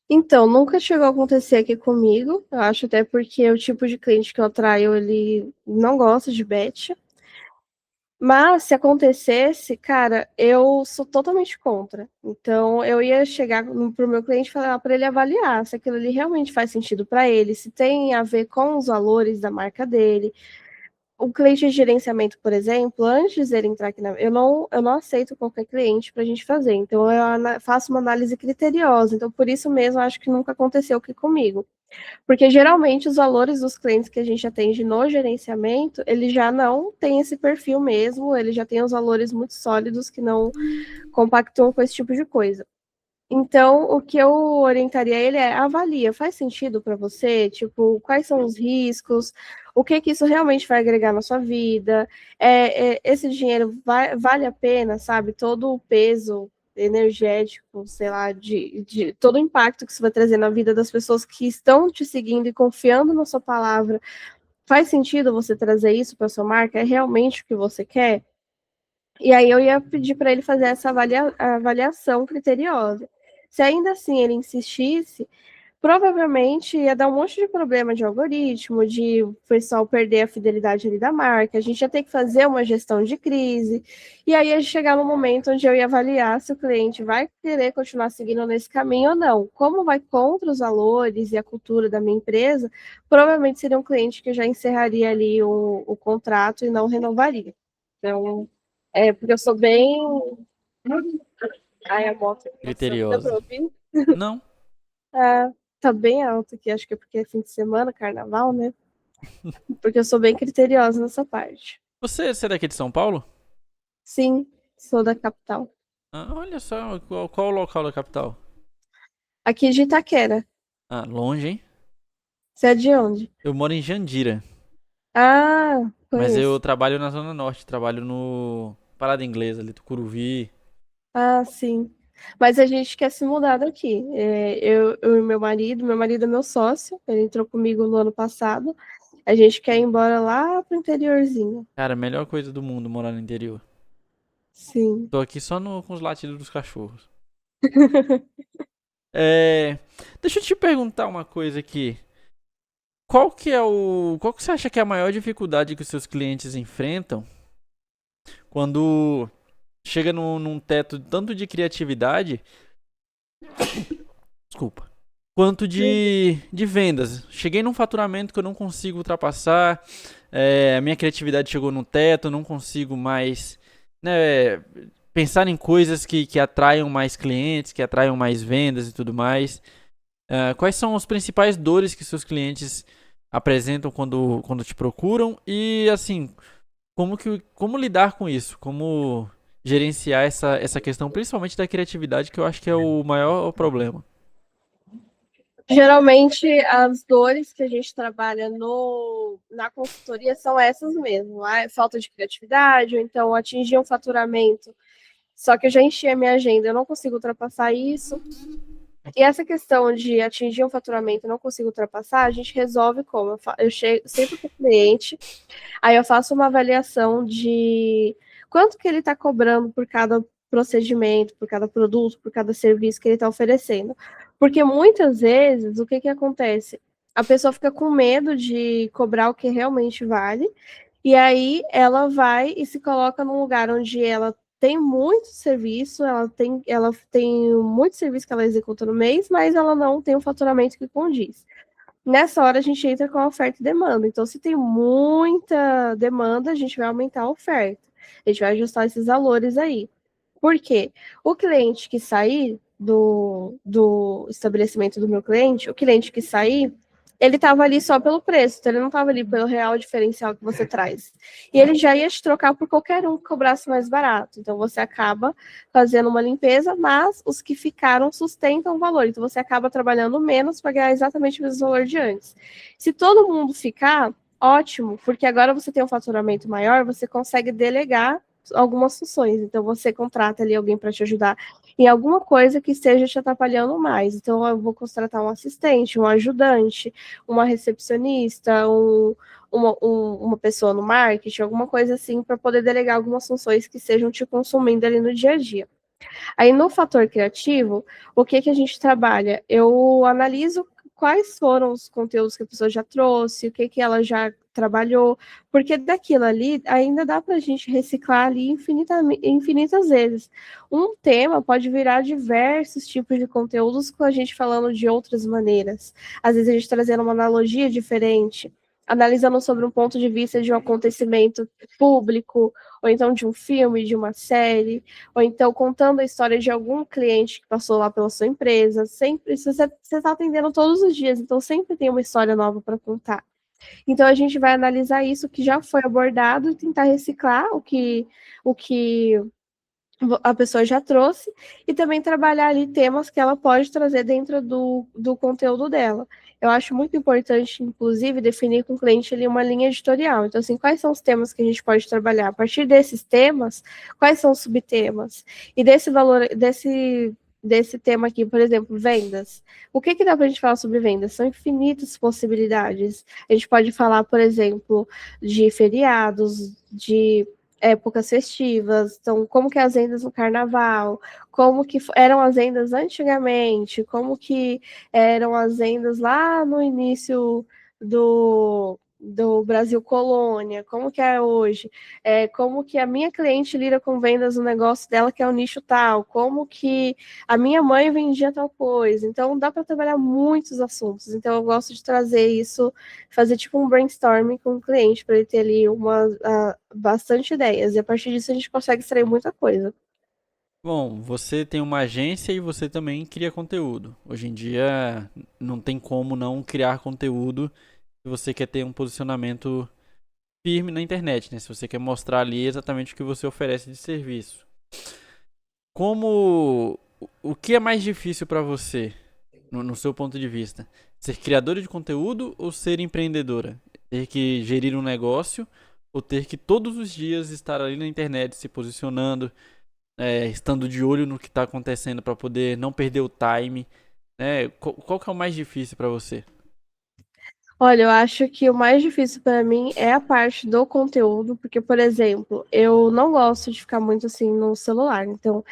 Então, nunca chegou a acontecer aqui comigo. Eu acho até porque o tipo de cliente que eu atraio, ele não gosta de bet. Mas se acontecesse, cara, eu sou totalmente contra. Então, eu ia chegar para o meu cliente e falar para ele avaliar se aquilo ali realmente faz sentido para ele, se tem a ver com os valores da marca dele. O cliente de gerenciamento, por exemplo, antes de ele entrar aqui eu não aceito qualquer cliente para a gente fazer. Então, eu faço uma análise criteriosa. Então, por isso mesmo, acho que nunca aconteceu aqui comigo. Porque geralmente os valores dos clientes que a gente atende no gerenciamento, ele já não tem esse perfil mesmo, ele já tem os valores muito sólidos que não compactuam com esse tipo de coisa. Então, o que eu orientaria ele é avalia, faz sentido para você? Tipo, quais são os riscos? O que isso realmente vai agregar na sua vida? Esse dinheiro vale a pena, sabe? Todo o peso energético, sei lá, de todo o impacto que isso vai trazer na vida das pessoas que estão te seguindo e confiando na sua palavra. Faz sentido você trazer isso para sua marca? É realmente o que você quer? E aí eu ia pedir para ele fazer essa avaliação criteriosa. Se ainda assim ele insistisse, provavelmente ia dar um monte de problema de algoritmo, de o pessoal perder a fidelidade ali da marca, a gente ia ter que fazer uma gestão de crise, e aí ia chegar no momento onde eu ia avaliar se o cliente vai querer continuar seguindo nesse caminho ou não. Como vai contra os valores e a cultura da minha empresa, provavelmente seria um cliente que já encerraria ali o contrato e não renovaria. Então, porque eu sou bem... Ai, a moto passando, dá pra Criteriosa. ouvir? Não. Ah, tá bem alto aqui, acho que é porque é fim de semana, carnaval, né? Porque eu sou bem criteriosa nessa parte. Você é daqui de São Paulo? Sim, sou da capital. Ah, olha só, qual o local da capital? Aqui de Itaquera. Ah, longe, hein? Você é de onde? Eu moro em Jandira, Ah, mas eu conheço. trabalho na Zona Norte, trabalho no Parada Inglesa, ali, Tucuruvi. Ah, sim. Mas a gente quer se mudar daqui. Eu e meu marido é meu sócio, ele entrou comigo no ano passado. A gente quer ir embora lá pro interiorzinho. Cara, a melhor coisa do mundo morar no interior. Sim. Tô aqui só com os latidos dos cachorros. É, deixa eu te perguntar uma coisa aqui. Qual que você acha que é a maior dificuldade que os seus clientes enfrentam quando chega num teto tanto de criatividade, desculpa, quanto de vendas? Cheguei num faturamento que eu não consigo ultrapassar, a minha criatividade chegou no teto, eu não consigo mais, né, pensar em coisas que atraiam mais clientes, que atraiam mais vendas e tudo mais. Quais são as principais dores que seus clientes apresentam quando te procuram? E assim, como lidar com isso? Como gerenciar essa questão, principalmente da criatividade, que eu acho que é o maior problema. Geralmente, as dores que a gente trabalha na consultoria são essas mesmo, falta de criatividade, ou então atingir um faturamento. Só que eu já enchi a minha agenda, eu não consigo ultrapassar isso. E essa questão de atingir um faturamento, eu não consigo ultrapassar, a gente resolve como? Eu chego sempre para o cliente, aí eu faço uma avaliação de quanto que ele está cobrando por cada procedimento, por cada produto, por cada serviço que ele está oferecendo. Porque muitas vezes, o que que acontece? A pessoa fica com medo de cobrar o que realmente vale, e aí ela vai e se coloca num lugar onde ela tem muito serviço, ela tem muito serviço que ela executa no mês, mas ela não tem um faturamento que condiz. Nessa hora a gente entra com a oferta e demanda. Então, se tem muita demanda, a gente vai aumentar a oferta. A gente vai ajustar esses valores aí. Por quê? O cliente que sair do estabelecimento do meu cliente, o cliente que sair, ele estava ali só pelo preço, então ele não estava ali pelo real diferencial que você traz. E ele já ia te trocar por qualquer um que cobrasse mais barato. Então você acaba fazendo uma limpeza, mas os que ficaram sustentam o valor. Então você acaba trabalhando menos para ganhar exatamente o mesmo valor de antes. Se todo mundo ficar, ótimo, porque agora você tem um faturamento maior, você consegue delegar algumas funções. Então, você contrata ali alguém para te ajudar em alguma coisa que esteja te atrapalhando mais. Então, eu vou contratar um assistente, um ajudante, uma recepcionista, uma pessoa no marketing, alguma coisa assim, para poder delegar algumas funções que estejam te consumindo ali no dia a dia. Aí, no fator criativo, o que a gente trabalha? Eu analiso quais foram os conteúdos que a pessoa já trouxe, o que ela já trabalhou, porque daquilo ali ainda dá para a gente reciclar ali infinitas vezes. Um tema pode virar diversos tipos de conteúdos com a gente falando de outras maneiras. Às vezes a gente trazendo uma analogia diferente, analisando sobre um ponto de vista de um acontecimento público, ou então de um filme, de uma série, ou então contando a história de algum cliente que passou lá pela sua empresa. Sempre, você está atendendo todos os dias, então sempre tem uma história nova para contar. Então a gente vai analisar isso que já foi abordado e tentar reciclar o que a pessoa já trouxe, e também trabalhar ali temas que ela pode trazer dentro do conteúdo dela. Eu acho muito importante, inclusive, definir com o cliente ali uma linha editorial. Então, assim, quais são os temas que a gente pode trabalhar? A partir desses temas, quais são os subtemas? E desse valor, desse tema aqui, por exemplo, vendas. O que dá para a gente falar sobre vendas? São infinitas possibilidades. A gente pode falar, por exemplo, de feriados, de épocas festivas, então como que é as vendas no carnaval, como que eram as vendas antigamente, como que eram as vendas lá no início do Brasil Colônia, como que é hoje, como que a minha cliente lida com vendas no negócio dela, que é o nicho tal, como que a minha mãe vendia tal coisa. Então, dá para trabalhar muitos assuntos. Então, eu gosto de trazer isso, fazer tipo um brainstorming com o cliente, para ele ter ali bastante ideias. E a partir disso, a gente consegue extrair muita coisa. Bom, você tem uma agência e você também cria conteúdo. Hoje em dia não tem como não criar conteúdo se você quer ter um posicionamento firme na internet, né? Se você quer mostrar ali exatamente o que você oferece de serviço. Como o que é mais difícil para você, no seu ponto de vista? Ser criadora de conteúdo ou ser empreendedora? Ter que gerir um negócio ou ter que todos os dias estar ali na internet se posicionando, estando de olho no que está acontecendo para poder não perder o time, né? Qual que é o mais difícil para você? Olha, eu acho que o mais difícil para mim é a parte do conteúdo, porque, por exemplo, eu não gosto de ficar muito assim no celular. Então,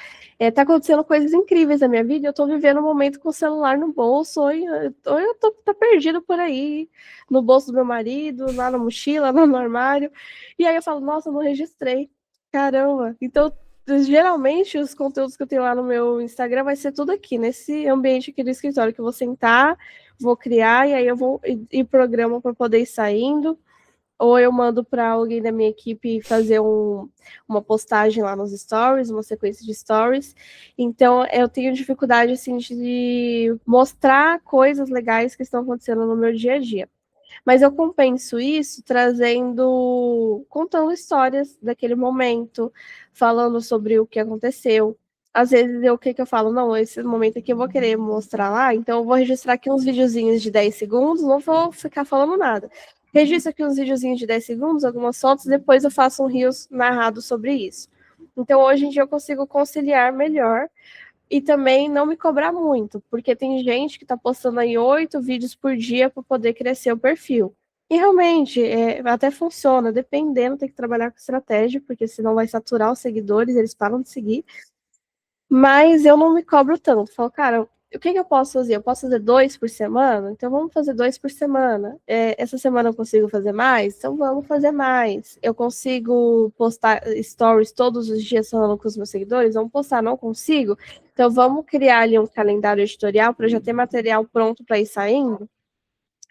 tá acontecendo coisas incríveis na minha vida, e eu tô vivendo um momento com o celular no bolso, ou eu tô tá perdido por aí, no bolso do meu marido, lá na mochila, lá no armário. E aí eu falo, nossa, eu não registrei. Caramba. Então, geralmente, os conteúdos que eu tenho lá no meu Instagram vai ser tudo aqui, nesse ambiente aqui do escritório, que eu vou sentar, vou criar e aí eu vou e programa para poder ir saindo, ou eu mando para alguém da minha equipe fazer uma postagem lá nos stories, uma sequência de stories. Então eu tenho dificuldade assim de mostrar coisas legais que estão acontecendo no meu dia a dia. Mas eu compenso isso contando histórias daquele momento, falando sobre o que aconteceu. Às vezes o que eu falo? Não, esse momento aqui eu vou querer mostrar lá, então eu vou registrar aqui uns videozinhos de 10 segundos, não vou ficar falando nada. Registro aqui uns videozinhos de 10 segundos, algumas fotos, depois eu faço um reels narrado sobre isso. Então hoje em dia eu consigo conciliar melhor e também não me cobrar muito, porque tem gente que está postando aí 8 vídeos por dia para poder crescer o perfil. E realmente, até funciona, dependendo, tem que trabalhar com estratégia, porque senão vai saturar os seguidores, eles param de seguir. Mas eu não me cobro tanto. Falo, cara, o que eu posso fazer? Eu posso fazer 2 por semana? Então vamos fazer 2 por semana. Essa semana eu consigo fazer mais? Então vamos fazer mais. Eu consigo postar stories todos os dias falando com os meus seguidores? Vamos postar, não consigo? Então vamos criar ali um calendário editorial para já ter material pronto para ir saindo?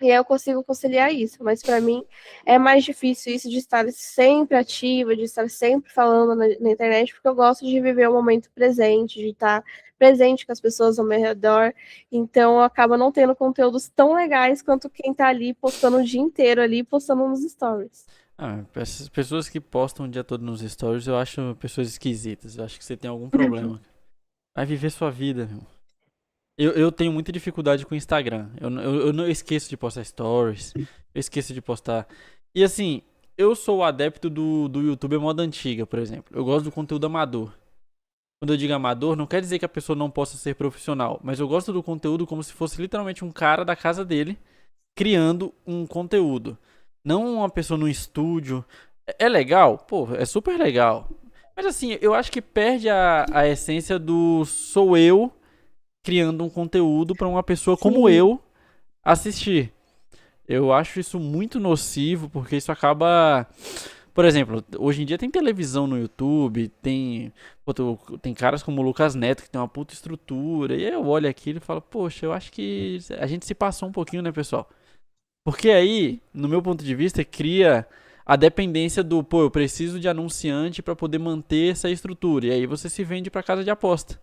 E aí eu consigo conciliar isso, mas para mim é mais difícil isso de estar sempre ativa, de estar sempre falando na internet, porque eu gosto de viver o momento presente, de estar presente com as pessoas ao meu redor, então acaba não tendo conteúdos tão legais quanto quem está ali postando o dia inteiro ali, postando nos stories. Essas pessoas que postam o dia todo nos stories, eu acho pessoas esquisitas. Eu acho que você tem algum problema. Vai viver sua vida, meu. Eu tenho muita dificuldade com o Instagram. Eu não esqueço de postar stories. Eu esqueço de postar. E assim, eu sou o adepto do YouTube moda antiga, por exemplo. Eu gosto do conteúdo amador. Quando eu digo amador, não quer dizer que a pessoa não possa ser profissional. Mas eu gosto do conteúdo como se fosse literalmente um cara da casa dele criando um conteúdo. Não uma pessoa no estúdio. É legal? Pô, é super legal. Mas assim, eu acho que perde a essência do sou eu criando um conteúdo para uma pessoa como Sim, eu assistir. Eu acho isso muito nocivo, porque isso acaba. Por exemplo, hoje em dia tem televisão no YouTube, tem caras como o Lucas Neto que tem uma puta estrutura, e eu olho aquilo e falo, poxa, eu acho que a gente se passou um pouquinho, né, pessoal? Porque aí, no meu ponto de vista, cria a dependência do, pô, eu preciso de anunciante para poder manter essa estrutura, e aí você se vende para casa de aposta.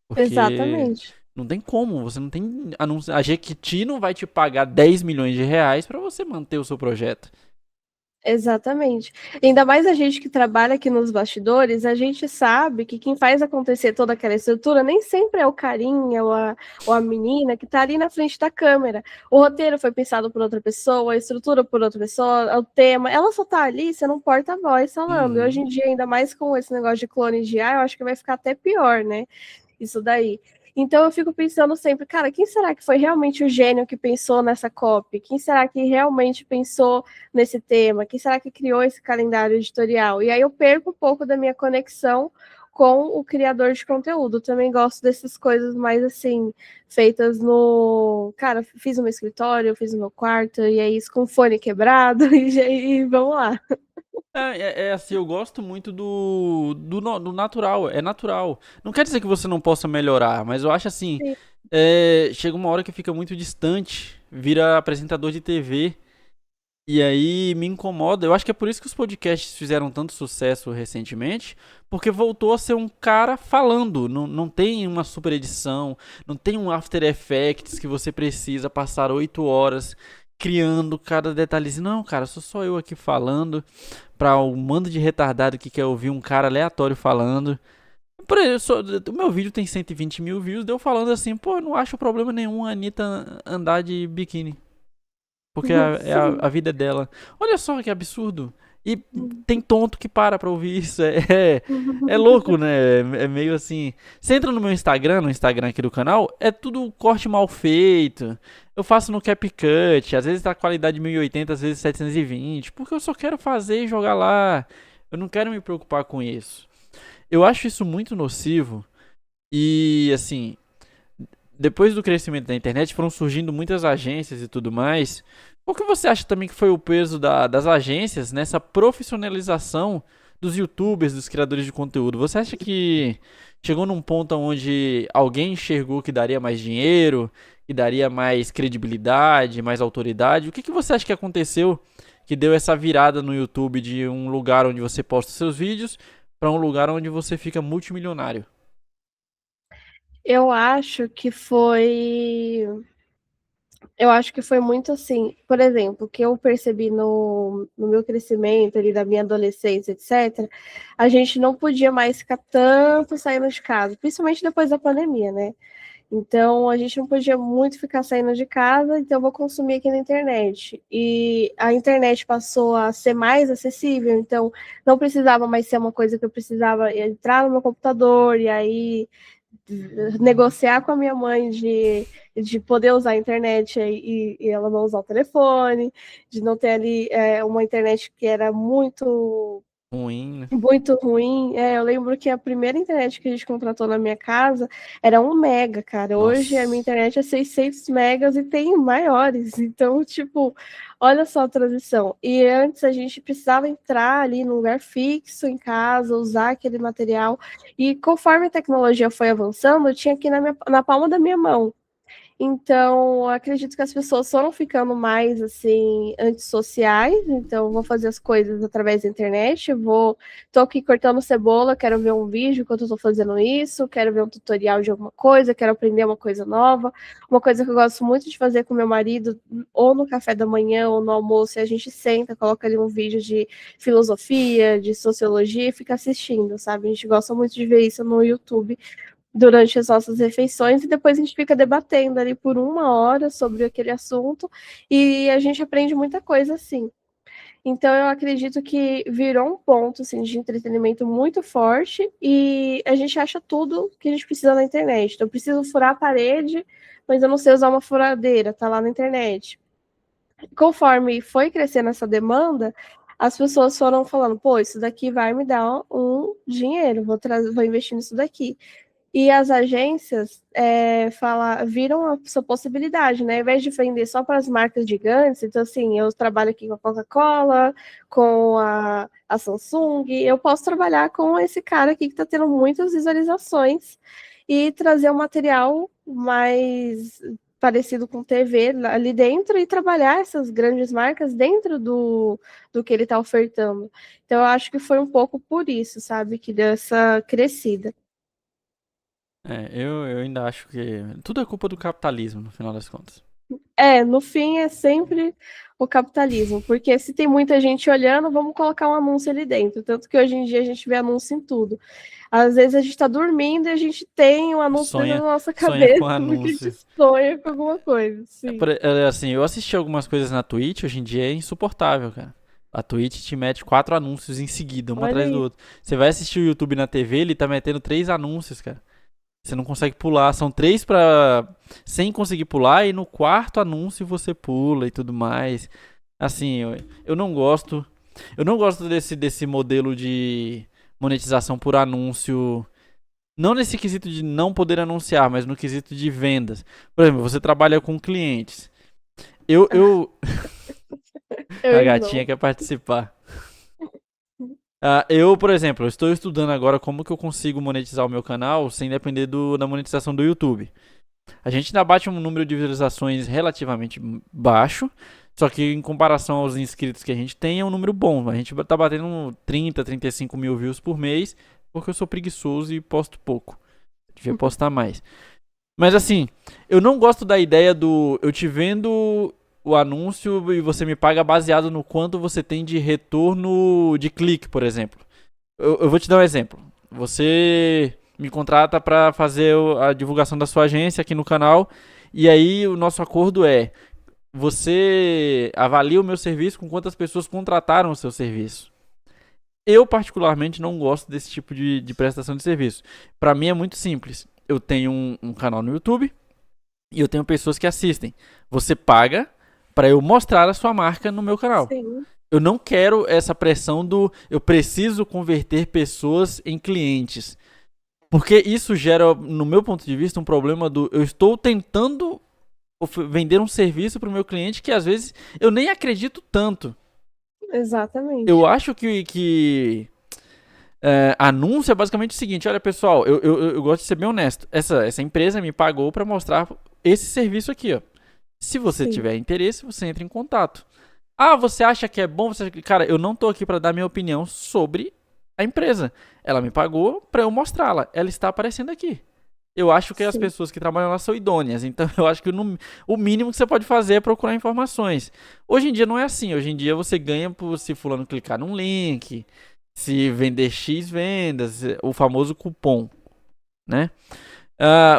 Porque exatamente. não tem como, você não tem anúncio. A Jequiti não vai te pagar 10 milhões de reais para você manter o seu projeto. Exatamente. Ainda mais a gente que trabalha aqui nos bastidores, a gente sabe que quem faz acontecer toda aquela estrutura nem sempre é o carinha ou a menina que está ali na frente da câmera. O roteiro foi pensado por outra pessoa, a estrutura por outra pessoa, o tema, ela só está ali sendo um porta-voz falando. E hoje Uhum. em dia, ainda mais com esse negócio de clone de IA, eu acho que vai ficar até pior, né? Isso daí. Então eu fico pensando sempre, cara, quem será que foi realmente o gênio que pensou nessa copy? Quem será que realmente pensou nesse tema? Quem será que criou esse calendário editorial? E aí eu perco um pouco da minha conexão com o criador de conteúdo. Também gosto dessas coisas mais assim, feitas no. Cara, fiz no meu escritório, fiz no meu quarto, e é isso com fone quebrado, e vamos lá. É assim, eu gosto muito do natural, é natural. Não quer dizer que você não possa melhorar, mas eu acho assim, Sim. chega uma hora que fica muito distante, vira apresentador de TV, e aí me incomoda. Eu acho que é por isso que os podcasts fizeram tanto sucesso recentemente, porque voltou a ser um cara falando, não tem uma super edição, não tem um After Effects que você precisa passar 8 horas criando cada detalhezinho. Não, cara, sou só eu aqui falando pra um mando de retardado que quer ouvir um cara aleatório falando. Por exemplo, o meu vídeo tem 120 mil views, deu falando assim, pô, eu não acho problema nenhum a Anitta andar de biquíni. Porque Sim. a vida é dela. Olha só que absurdo. E tem tonto que para pra ouvir isso. É louco, né? É meio assim. Você entra no meu Instagram, no Instagram aqui do canal, é tudo corte mal feito. Eu faço no CapCut, às vezes tá qualidade 1080, às vezes 720. Porque eu só quero fazer e jogar lá. Eu não quero me preocupar com isso. Eu acho isso muito nocivo. E assim, depois do crescimento da internet, foram surgindo muitas agências e tudo mais. O que você acha também que foi o peso das agências nessa profissionalização dos YouTubers, dos criadores de conteúdo? Você acha que chegou num ponto onde alguém enxergou que daria mais dinheiro, que daria mais credibilidade, mais autoridade? O que você acha que aconteceu que deu essa virada no YouTube de um lugar onde você posta seus vídeos para um lugar onde você fica multimilionário? Eu acho que foi. Eu acho que foi muito assim, por exemplo, o que eu percebi no meu crescimento ali da minha adolescência, etc., a gente não podia mais ficar tanto saindo de casa, principalmente depois da pandemia, né? Então a gente não podia muito ficar saindo de casa, então eu vou consumir aqui na internet. E a internet passou a ser mais acessível, então não precisava mais ser uma coisa que eu precisava entrar no meu computador e aí negociar com a minha mãe de poder usar a internet e ela não usar o telefone, de não ter ali uma internet que era muito Ruim, né? muito ruim. Eu lembro que a primeira internet que a gente contratou na minha casa era 1 mega, cara. Hoje a minha Nossa. internet é 600 megas e tem maiores. Então, tipo, olha só a transição. E antes a gente precisava entrar ali num lugar fixo em casa, usar aquele material. E conforme a tecnologia foi avançando, eu tinha aqui na palma da minha mão. Então, acredito que as pessoas foram ficando mais assim antissociais, então vou fazer as coisas através da internet, tô aqui cortando cebola, quero ver um vídeo enquanto eu tô fazendo isso, quero ver um tutorial de alguma coisa, quero aprender uma coisa nova. Uma coisa que eu gosto muito de fazer com meu marido, ou no café da manhã ou no almoço, é a gente senta, coloca ali um vídeo de filosofia, de sociologia e fica assistindo, sabe? A gente gosta muito de ver isso no YouTube durante as nossas refeições e depois a gente fica debatendo ali por 1 hora sobre aquele assunto e a gente aprende muita coisa assim. Então eu acredito que virou um ponto assim, de entretenimento muito forte e a gente acha tudo que a gente precisa na internet. Então eu preciso furar a parede, mas eu não sei usar uma furadeira, tá lá na internet. Conforme foi crescendo essa demanda, as pessoas foram falando, pô, isso daqui vai me dar um dinheiro, vou investir nisso daqui. E as agências viram essa possibilidade, né? Ao invés de vender só para as marcas gigantes, então assim, eu trabalho aqui com a Coca-Cola, com a Samsung, eu posso trabalhar com esse cara aqui que está tendo muitas visualizações e trazer um material mais parecido com TV ali dentro e trabalhar essas grandes marcas dentro do que ele está ofertando. Então, eu acho que foi um pouco por isso, sabe, que deu essa crescida. Eu ainda acho que tudo é culpa do capitalismo, no final das contas. No fim é sempre o capitalismo, porque se tem muita gente olhando, vamos colocar um anúncio ali dentro. Tanto que hoje em dia a gente vê anúncio em tudo. Às vezes a gente está dormindo e a gente tem um anúncio dentro da nossa Sonha com cabeça, porque a gente anúncio. sonha com alguma coisa, sim. Assim, eu assisti algumas coisas na Twitch, hoje em dia é insuportável, cara. A Twitch te mete 4 anúncios em seguida, um Olha atrás do aí. outro. Você vai assistir o YouTube na TV, ele tá metendo 3 anúncios, cara. Você não consegue pular, são 3 para sem conseguir pular e no quarto anúncio você pula e tudo mais. Assim, eu não gosto, eu não gosto desse modelo de monetização por anúncio, não nesse quesito de não poder anunciar, mas no quesito de vendas. Por exemplo, você trabalha com clientes. Eu a gatinha não. quer participar. Eu, por exemplo, estou estudando agora como que eu consigo monetizar o meu canal sem depender da monetização do YouTube. A gente ainda bate um número de visualizações relativamente baixo, só que em comparação aos inscritos que a gente tem, é um número bom. A gente tá batendo 30, 35 mil views por mês, porque eu sou preguiçoso e posto pouco. Devia postar mais. Mas assim, eu não gosto da ideia do eu te vendo o anúncio e você me paga baseado no quanto você tem de retorno de clique, por exemplo. Eu vou te dar um exemplo. Você me contrata para fazer a divulgação da sua agência aqui no canal e aí o nosso acordo é você avalia o meu serviço com quantas pessoas contrataram o seu serviço. Eu particularmente não gosto desse tipo de prestação de serviço. Para mim é muito simples. Eu tenho um canal no YouTube e eu tenho pessoas que assistem. Você paga para eu mostrar a sua marca no meu canal. Sim. Eu não quero essa pressão do eu preciso converter pessoas em clientes. Porque isso gera, no meu ponto de vista, um problema do eu estou tentando vender um serviço para o meu cliente que às vezes eu nem acredito tanto. Eu Exatamente. acho que anúncio é basicamente o seguinte: olha pessoal, eu gosto de ser bem honesto. Essa empresa me pagou para mostrar esse serviço aqui, ó. Se você Sim. tiver interesse, você entra em contato. Ah, você acha que é bom? Cara, eu não tô aqui para dar minha opinião sobre a empresa. Ela me pagou para eu mostrá-la. Ela está aparecendo aqui. Eu acho que as Sim. pessoas que trabalham lá são idôneas. Então, eu acho que o mínimo que você pode fazer é procurar informações. Hoje em dia não é assim. Hoje em dia você ganha por se fulano clicar num link, se vender X vendas, o famoso cupom, né?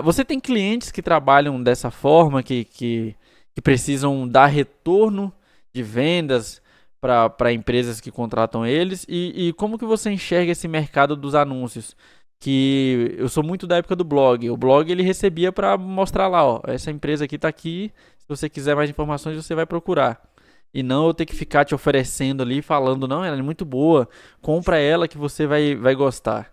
Você tem clientes que trabalham dessa forma, que precisam dar retorno de vendas para empresas que contratam eles. E como que você enxerga esse mercado dos anúncios? Que eu sou muito da época do blog. O blog ele recebia para mostrar lá, ó, essa empresa aqui tá aqui. Se você quiser mais informações, você vai procurar. E não eu ter que ficar te oferecendo ali, falando, não, ela é muito boa, compra ela que você vai gostar.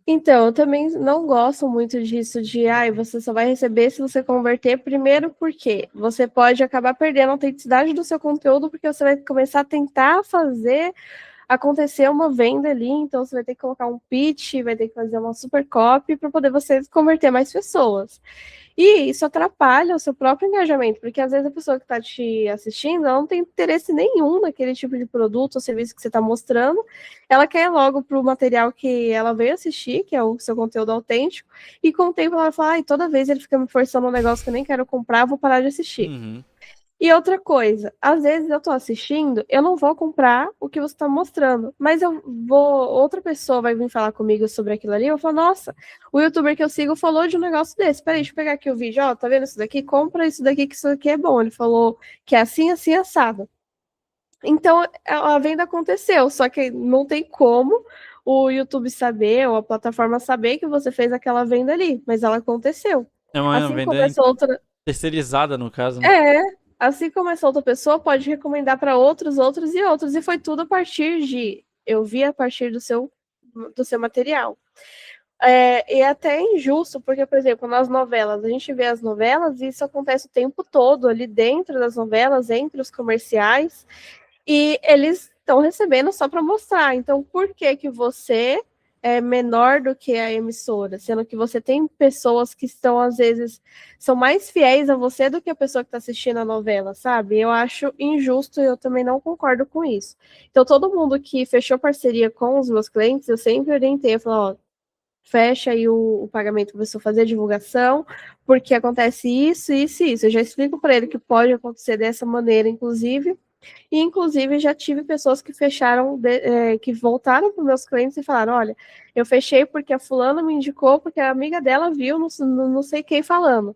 Então, eu também não gosto muito disso de, você só vai receber se você converter. Primeiro, porque você pode acabar perdendo a autenticidade do seu conteúdo, porque você vai começar a tentar fazer acontecer uma venda ali, então você vai ter que colocar um pitch, vai ter que fazer uma super copy para poder você converter mais pessoas. E isso atrapalha o seu próprio engajamento, porque às vezes a pessoa que está te assistindo, ela não tem interesse nenhum naquele tipo de produto ou serviço que você está mostrando, ela quer logo para o material que ela veio assistir, que é o seu conteúdo autêntico, e com o tempo ela fala, toda vez ele fica me forçando um negócio que eu nem quero comprar, vou parar de assistir. Uhum. E outra coisa, às vezes eu tô assistindo, eu não vou comprar o que você tá mostrando, mas outra pessoa vai vir falar comigo sobre aquilo ali, eu falo, nossa, o youtuber que eu sigo falou de um negócio desse, peraí, deixa eu pegar aqui o vídeo, ó, tá vendo isso daqui? Compra isso daqui, que isso daqui é bom, ele falou que é assim, assim, assado. Então, a venda aconteceu, só que não tem como o YouTube saber, ou a plataforma saber que você fez aquela venda ali, mas ela aconteceu. É uma Assim como venda essa outra, terceirizada, no caso, né? é, assim como essa outra pessoa pode recomendar para outros, outros e outros. E foi tudo a partir de. Eu vi a partir do seu material. E é até injusto, porque, por exemplo, nas novelas, a gente vê as novelas e isso acontece o tempo todo ali dentro das novelas, entre os comerciais, e eles estão recebendo só para mostrar. Então, por que que você é menor do que a emissora, sendo que você tem pessoas que estão, às vezes, são mais fiéis a você do que a pessoa que está assistindo a novela, sabe? Eu acho injusto e eu também não concordo com isso. Então, todo mundo que fechou parceria com os meus clientes, eu sempre orientei, eu falo, ó, fecha aí o pagamento para você fazer a divulgação, porque acontece isso, isso e isso. Eu já explico para ele que pode acontecer dessa maneira, inclusive, e, inclusive, já tive pessoas que fecharam, que voltaram para os meus clientes e falaram, olha, eu fechei porque a fulana me indicou, porque a amiga dela viu, não sei quem falando.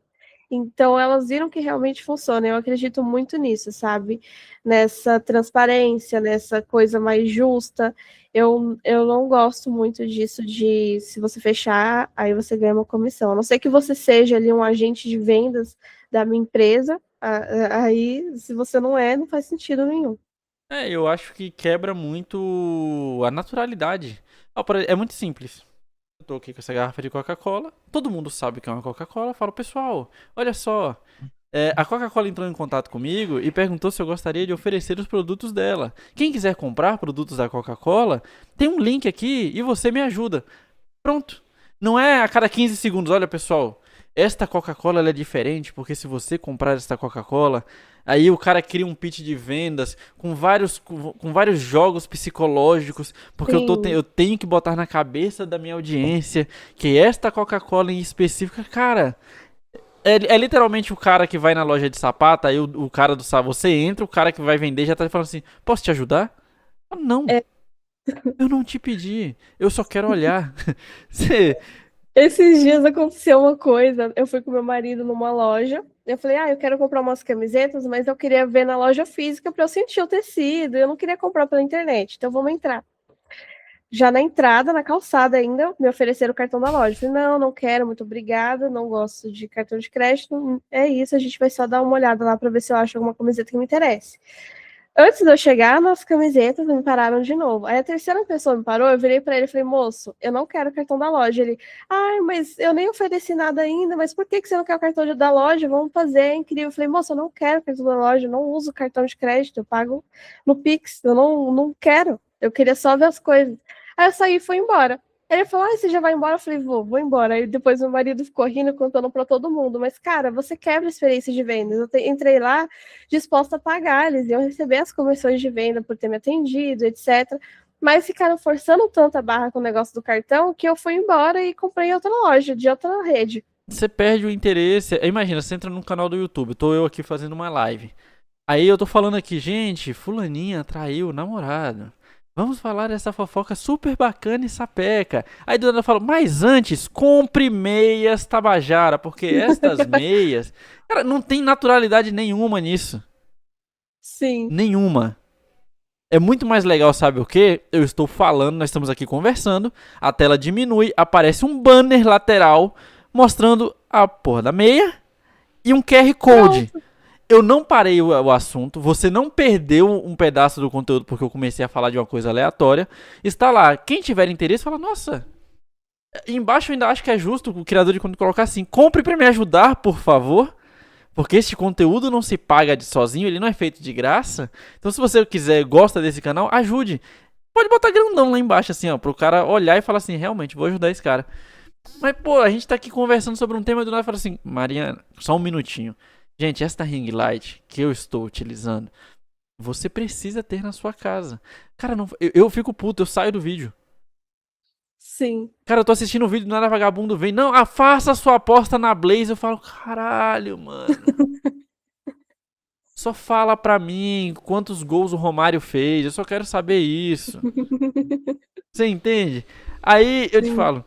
Então, elas viram que realmente funciona. Eu acredito muito nisso, sabe? Nessa transparência, nessa coisa mais justa. Eu não gosto muito disso de se você fechar, aí você ganha uma comissão. A não ser que você seja ali um agente de vendas da minha empresa, aí, se você não é, não faz sentido nenhum. Eu acho que quebra muito a naturalidade. É muito simples. Eu tô aqui com essa garrafa de Coca-Cola. Todo mundo sabe que é uma Coca-Cola. Eu falo, pessoal, olha só. A Coca-Cola entrou em contato comigo e perguntou se eu gostaria de oferecer os produtos dela. Quem quiser comprar produtos da Coca-Cola, tem um link aqui e você me ajuda. Pronto. Não é a cada 15 segundos, olha pessoal, esta Coca-Cola ela é diferente porque se você comprar esta Coca-Cola, aí o cara cria um pitch de vendas com vários jogos psicológicos, porque Sim, eu tenho que botar na cabeça da minha audiência que esta Coca-Cola em específica, cara, é literalmente o cara que vai na loja de sapato, aí o cara do sapato, você entra, o cara que vai vender já tá falando assim, posso te ajudar? Ah, não, é. eu não te pedi, eu só quero olhar. Você, Esses dias aconteceu uma coisa. Eu fui com meu marido numa loja. Eu falei, eu quero comprar umas camisetas, mas eu queria ver na loja física para eu sentir o tecido. Eu não queria comprar pela internet, então vamos entrar. Já na entrada, na calçada ainda, me ofereceram o cartão da loja. Eu falei, não, não quero, muito obrigada, não gosto de cartão de crédito. É isso, a gente vai só dar uma olhada lá para ver se eu acho alguma camiseta que me interesse. Antes de eu chegar nas camisetas, me pararam de novo. Aí a terceira pessoa me parou, eu virei para ele e falei, moço, eu não quero o cartão da loja. Ele, mas eu nem ofereci nada ainda, mas por que você não quer o cartão da loja? Vamos fazer, é incrível. Eu falei, moço, eu não quero o cartão da loja, eu não uso cartão de crédito, eu pago no Pix, eu não quero, eu queria só ver as coisas. Aí eu saí e fui embora. Ele falou, você já vai embora? Eu falei, vou embora. Aí depois meu marido ficou rindo, contando para todo mundo. Mas, cara, você quebra a experiência de vendas. Entrei lá disposta a pagar, eles iam receber as comissões de venda por ter me atendido, etc. Mas ficaram forçando tanto a barra com o negócio do cartão que eu fui embora e comprei em outra loja, de outra rede. você perde o interesse. Imagina, você entra num canal do YouTube, tô eu aqui fazendo uma live. Aí eu tô falando aqui, gente, fulaninha traiu o namorado. Vamos falar dessa fofoca super bacana e sapeca. Aí do nada eu falo, mas antes, compre meias Tabajara, porque estas meias, cara, não tem naturalidade nenhuma nisso. Sim, Nenhuma. É muito mais legal, sabe o que? Eu estou falando, nós estamos aqui conversando, a tela diminui, aparece um banner lateral mostrando a porra da meia e um QR Code. pronto. Eu não parei o assunto, você não perdeu um pedaço do conteúdo porque eu comecei a falar de uma coisa aleatória. Está lá, quem tiver interesse, fala, nossa, embaixo eu ainda acho que é justo o criador de conteúdo colocar assim, compre para me ajudar, por favor. Porque este conteúdo não se paga de sozinho, ele não é feito de graça. Então, se você quiser, gosta desse canal, ajude. Pode botar grandão lá embaixo, assim, ó, pro cara olhar e falar assim, realmente, vou ajudar esse cara. Mas, pô, a gente tá aqui conversando sobre um tema e do nada fala assim, Mariana, só um minutinho. Gente, esta ring light que eu estou utilizando, você precisa ter na sua casa. Cara, não, eu fico puto, eu saio do vídeo. Sim. Cara, eu tô assistindo o vídeo, nada vagabundo vem. Não, faça a sua aposta na Blaze. Eu falo, caralho, mano. Só fala pra mim quantos gols o Romário fez. Eu só quero saber isso. Você entende? Aí eu te Sim. falo.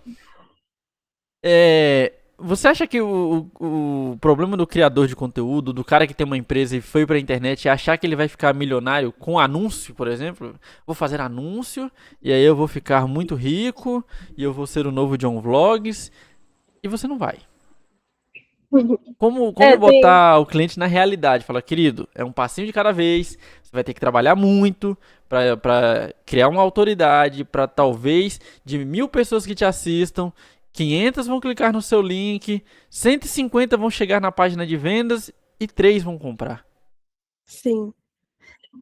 Você acha que o problema do criador de conteúdo, do cara que tem uma empresa e foi pra internet, é achar que ele vai ficar milionário com anúncio, por exemplo? Vou fazer anúncio e aí eu vou ficar muito rico e eu vou ser o novo John Vlogs. E você não vai. Como Tem. botar o cliente na realidade? Fala, querido, é um passinho de cada vez. Você vai ter que trabalhar muito para criar uma autoridade, para talvez de 1.000 pessoas que te assistam, 500 vão clicar no seu link, 150 vão chegar na página de vendas e 3 vão comprar. Sim.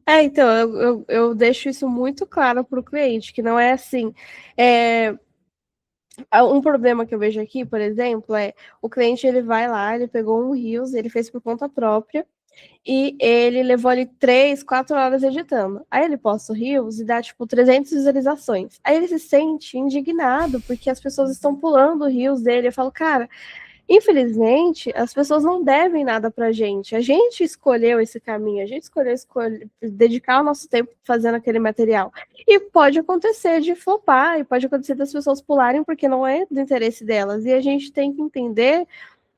Então, eu deixo isso muito claro para o cliente, que não é assim. É, um problema que eu vejo aqui, por exemplo, é o cliente ele vai lá, ele pegou um Reels, ele fez por conta própria e ele levou ali 3, 4 horas editando. Aí ele posta o Reels e dá tipo 300 visualizações. Aí ele se sente indignado porque as pessoas estão pulando o Reels dele. Eu falo, cara, infelizmente, as pessoas não devem nada pra gente. A gente escolheu esse caminho, a gente escolheu dedicar o nosso tempo fazendo aquele material. E pode acontecer de flopar, e pode acontecer das pessoas pularem porque não é do interesse delas. E a gente tem que entender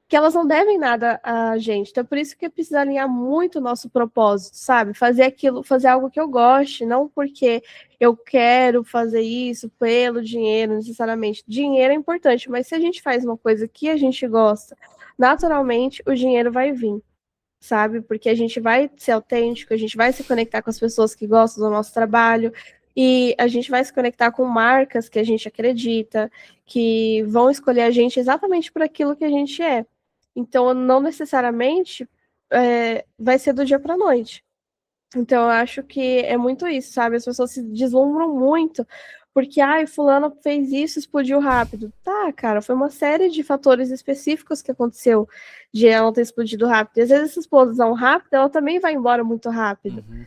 que elas não devem nada a gente. Então, por isso que precisa alinhar muito o nosso propósito, sabe? Fazer aquilo, fazer algo que eu goste, não porque eu quero fazer isso pelo dinheiro, necessariamente. Dinheiro é importante, mas se a gente faz uma coisa que a gente gosta, naturalmente o dinheiro vai vir, sabe? Porque a gente vai ser autêntico, a gente vai se conectar com as pessoas que gostam do nosso trabalho e a gente vai se conectar com marcas que a gente acredita, que vão escolher a gente exatamente por aquilo que a gente é. Então, não necessariamente vai ser do dia para a noite. Então, eu acho que é muito isso, sabe? As pessoas se deslumbram muito porque, ai, fulano fez isso, explodiu rápido. Tá, cara, foi uma série de fatores específicos que aconteceu de ela ter explodido rápido. E às vezes essa explosão rápida, ela também vai embora muito rápido. Uhum.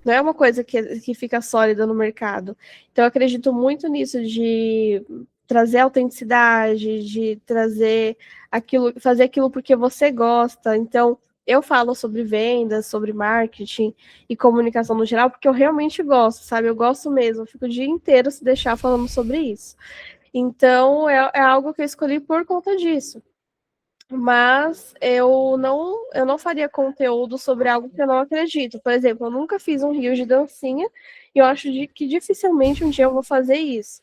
Não é uma coisa que fica sólida no mercado. Então, eu acredito muito nisso de trazer autenticidade, de trazer aquilo, fazer aquilo porque você gosta. Então, eu falo sobre vendas, sobre marketing e comunicação no geral, porque eu realmente gosto, sabe? Eu gosto mesmo, eu fico o dia inteiro se deixar falando sobre isso. Então, é algo que eu escolhi por conta disso. Mas eu não faria conteúdo sobre algo que eu não acredito. Por exemplo, eu nunca fiz um rio de dancinha e eu acho que dificilmente um dia eu vou fazer isso.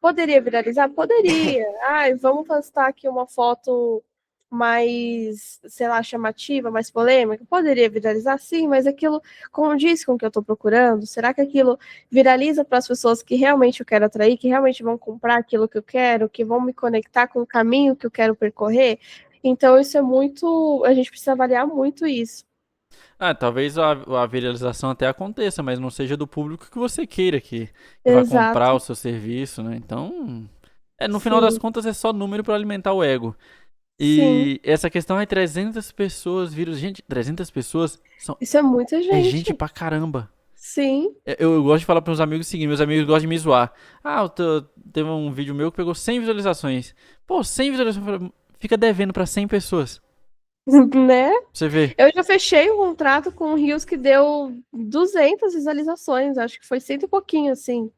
Poderia viralizar? Poderia. Ai, vamos postar aqui uma foto mais, sei lá, chamativa, mais polêmica? Poderia viralizar? Sim, mas aquilo condiz com o que eu estou procurando? Será que aquilo viraliza para as pessoas que realmente eu quero atrair, que realmente vão comprar aquilo que eu quero, que vão me conectar com o caminho que eu quero percorrer? Então, isso é muito. A gente precisa avaliar muito isso. Talvez a viralização até aconteça, mas não seja do público que você queira que vai comprar o Exato. seu serviço, né? Então, no final das Sim, contas é só número para alimentar o ego. sim. E essa questão é 300 pessoas viram. Gente, 300 pessoas Isso é muita é gente. gente pra caramba. Sim. Eu gosto de falar para meus amigos o seguinte: meus amigos gostam de me zoar. Teve um vídeo meu que pegou 100 visualizações. Pô, 100 visualizações fica devendo para 100 pessoas. Né? Você vê. Eu já fechei um contrato com o Rios que deu 200 visualizações, acho que foi cento e pouquinho, assim.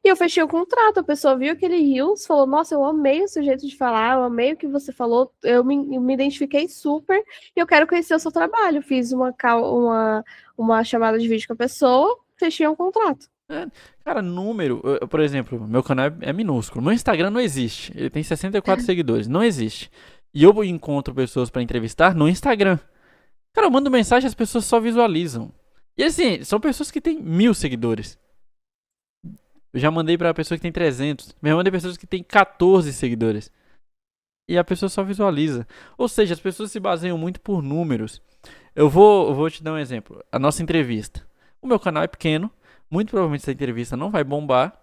E eu fechei o contrato, a pessoa viu aquele Rios, falou, nossa, eu amei o seu jeito de falar, eu amei o que você falou, eu me identifiquei super e eu quero conhecer o seu trabalho. Fiz uma chamada de vídeo com a pessoa, fechei um contrato. É, cara, número. Por exemplo, meu canal é minúsculo. Meu Instagram não existe. Ele tem 64 seguidores. Não existe. E eu encontro pessoas pra entrevistar no Instagram. Cara, eu mando mensagem e as pessoas só visualizam. E assim, são pessoas que têm 1.000 seguidores. Eu já mandei pra pessoa que tem 300. Eu já mandei pra pessoas que têm 14 seguidores. E a pessoa só visualiza. Ou seja, as pessoas se baseiam muito por números. Eu vou te dar um exemplo. A nossa entrevista. O meu canal é pequeno. Muito provavelmente essa entrevista não vai bombar,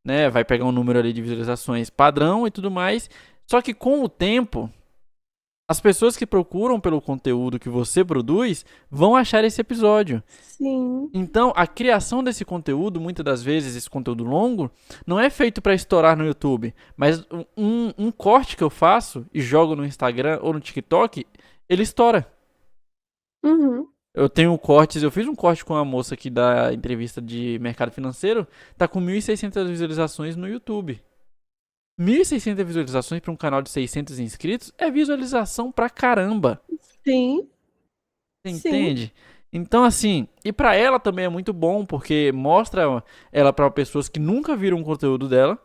né? Vai pegar um número ali de visualizações padrão e tudo mais. Só que com o tempo, as pessoas que procuram pelo conteúdo que você produz vão achar esse episódio. Sim. Então, a criação desse conteúdo, muitas das vezes, esse conteúdo longo, não é feito para estourar no YouTube, mas um corte que eu faço e jogo no Instagram ou no TikTok, ele estoura. Uhum. Eu tenho cortes, eu fiz um corte com a moça aqui da entrevista de mercado financeiro, tá com 1.600 visualizações no YouTube. 1.600 visualizações para um canal de 600 inscritos é visualização pra caramba. Sim. Você Sim. entende? Então, assim, e pra ela também é muito bom, porque mostra ela pra pessoas que nunca viram o conteúdo dela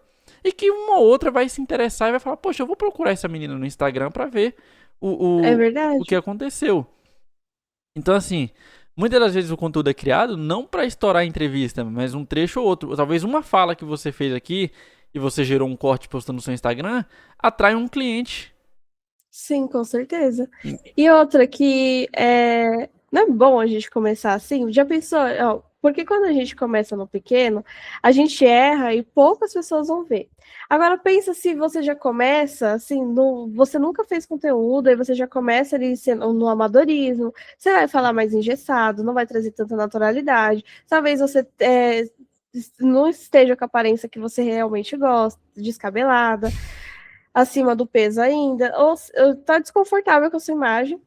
e que uma ou outra vai se interessar e vai falar: poxa, eu vou procurar essa menina no Instagram pra ver É o que verdade. aconteceu. Então, assim, muitas das vezes o conteúdo é criado não pra estourar a entrevista, mas um trecho ou outro. Talvez uma fala que você fez aqui e você gerou um corte postando no seu Instagram atrai um cliente. Sim, com certeza. E outra que não é bom a gente começar assim? Já pensou? Ó, porque quando a gente começa no pequeno, a gente erra e poucas pessoas vão ver. Agora pensa se você já começa assim, você nunca fez conteúdo, aí você já começa ali no amadorismo, você vai falar mais engessado, não vai trazer tanta naturalidade. Talvez você não esteja com a aparência que você realmente gosta, descabelada acima do peso ainda, ou tá desconfortável com a sua imagem.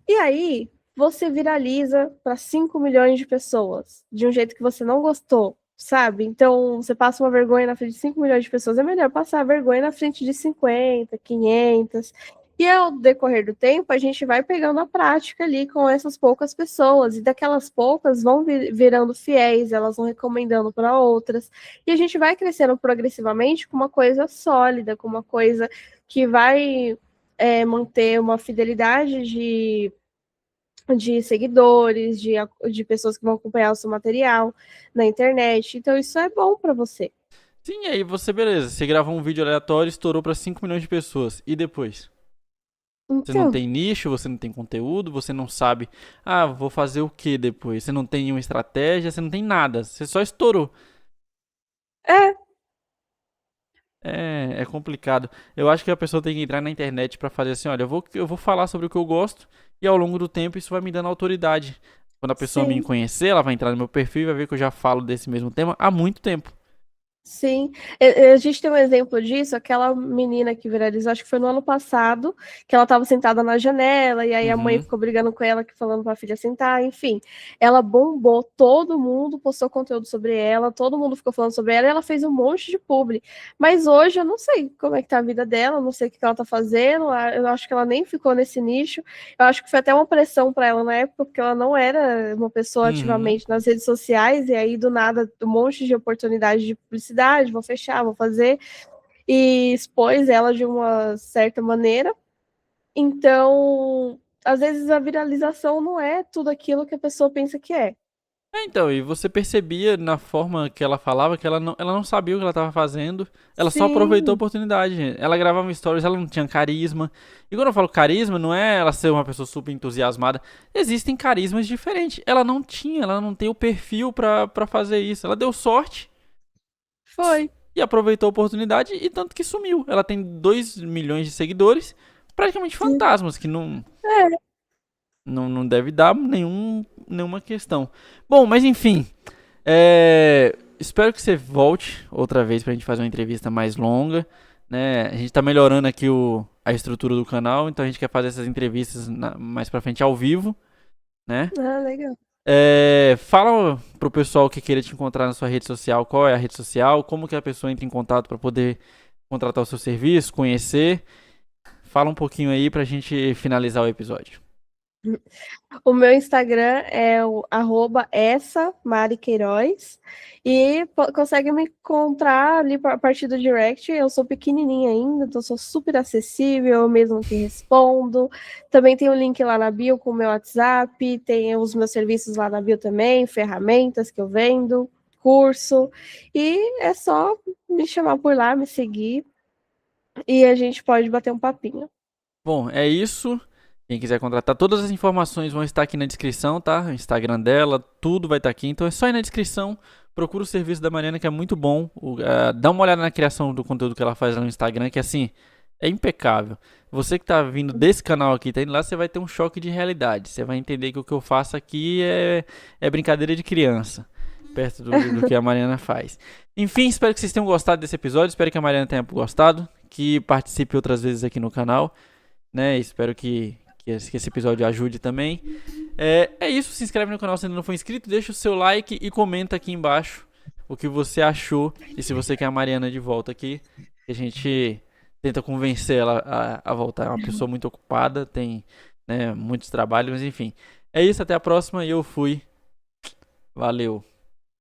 E aí, você viraliza para 5 milhões de pessoas, de um jeito que você não gostou, sabe? Então, você passa uma vergonha na frente de 5 milhões de pessoas, é melhor passar a vergonha na frente de 50, 500. E ao decorrer do tempo, a gente vai pegando a prática ali com essas poucas pessoas, e daquelas poucas vão virando fiéis, elas vão recomendando para outras, e a gente vai crescendo progressivamente com uma coisa sólida, com uma coisa que vai manter uma fidelidade de seguidores, de pessoas que vão acompanhar o seu material na internet. Então, isso é bom para você. Sim, aí você, beleza, você gravou um vídeo aleatório, estourou pra 5 milhões de pessoas. E depois? Você não Então, tem nicho, você não tem conteúdo, você não sabe, vou fazer o que depois? Você não tem nenhuma estratégia, você não tem nada, você só estourou. é, É complicado. Eu acho que a pessoa tem que entrar na internet pra fazer assim, olha, eu vou falar sobre o que eu gosto e ao longo do tempo isso vai me dando autoridade. Quando a pessoa me sim. conhecer, ela vai entrar no meu perfil e vai ver que eu já falo desse mesmo tema há muito tempo. Sim, a gente tem um exemplo disso, aquela menina que viralizou, acho que foi no ano passado, que ela estava sentada na janela, e aí a mãe Uhum. ficou brigando com ela, falando para a filha sentar, enfim. Ela bombou, todo mundo postou conteúdo sobre ela, todo mundo ficou falando sobre ela, e ela fez um monte de publi. Mas hoje eu não sei como é que tá a vida dela, não sei o que ela tá fazendo, eu acho que ela nem ficou nesse nicho. Eu acho que foi até uma pressão para ela na época, porque ela não era uma pessoa Uhum. ativamente nas redes sociais, e aí do nada um monte de oportunidade de publicidade, vou fechar, vou fazer, e expôs ela de uma certa maneira. Então, às vezes a viralização não é tudo aquilo que a pessoa pensa que é. Então, e você percebia na forma que ela falava que ela não sabia o que ela estava fazendo, ela só aproveitou a Sim, oportunidade. Ela gravava stories, ela não tinha carisma. E quando eu falo carisma, não é ela ser uma pessoa super entusiasmada. Existem carismas diferentes. Ela não tem o perfil pra fazer isso. Ela deu sorte foi. e aproveitou a oportunidade e tanto que sumiu. Ela tem 2 milhões de seguidores, praticamente fantasmas, que É. não deve dar nenhuma questão. Bom, mas enfim. Espero que você volte outra vez pra gente fazer uma entrevista mais longa. Né? A gente tá melhorando aqui a estrutura do canal, então a gente quer fazer essas entrevistas mais pra frente ao vivo. Né? Ah, legal. Fala pro pessoal que queira te encontrar na sua rede social, qual é a rede social, como que a pessoa entra em contato para poder contratar o seu serviço, conhecer. Fala um pouquinho aí pra gente finalizar o episódio. O meu Instagram é o essa Mari Queiroz, e consegue me encontrar ali a partir do direct. Eu sou pequenininha ainda, então sou super acessível, eu mesmo que respondo. Também tem o link lá na bio com o meu WhatsApp, tem os meus serviços lá na bio também, ferramentas que eu vendo, curso, e é só me chamar por lá, me seguir, e a gente pode bater um papinho. Bom, é isso. Quem quiser contratar, todas as informações vão estar aqui na descrição, tá? O Instagram dela, tudo vai estar aqui. Então é só ir na descrição, procura o serviço da Mariana que é muito bom. Dá uma olhada na criação do conteúdo que ela faz lá no Instagram, que assim, é impecável. Você que tá vindo desse canal aqui, tá indo lá, você vai ter um choque de realidade. Você vai entender que o que eu faço aqui é brincadeira de criança, perto do que a Mariana faz. Enfim, espero que vocês tenham gostado desse episódio. Espero que a Mariana tenha gostado, que participe outras vezes aqui no canal. Né? Espero que esse episódio ajude também. É isso, se inscreve no canal se ainda não for inscrito, deixa o seu like e comenta aqui embaixo o que você achou e se você quer a Mariana de volta aqui. A gente tenta convencer ela a voltar. É uma pessoa muito ocupada, tem, né, muitos trabalhos, mas enfim. É isso, até a próxima e eu fui. Valeu.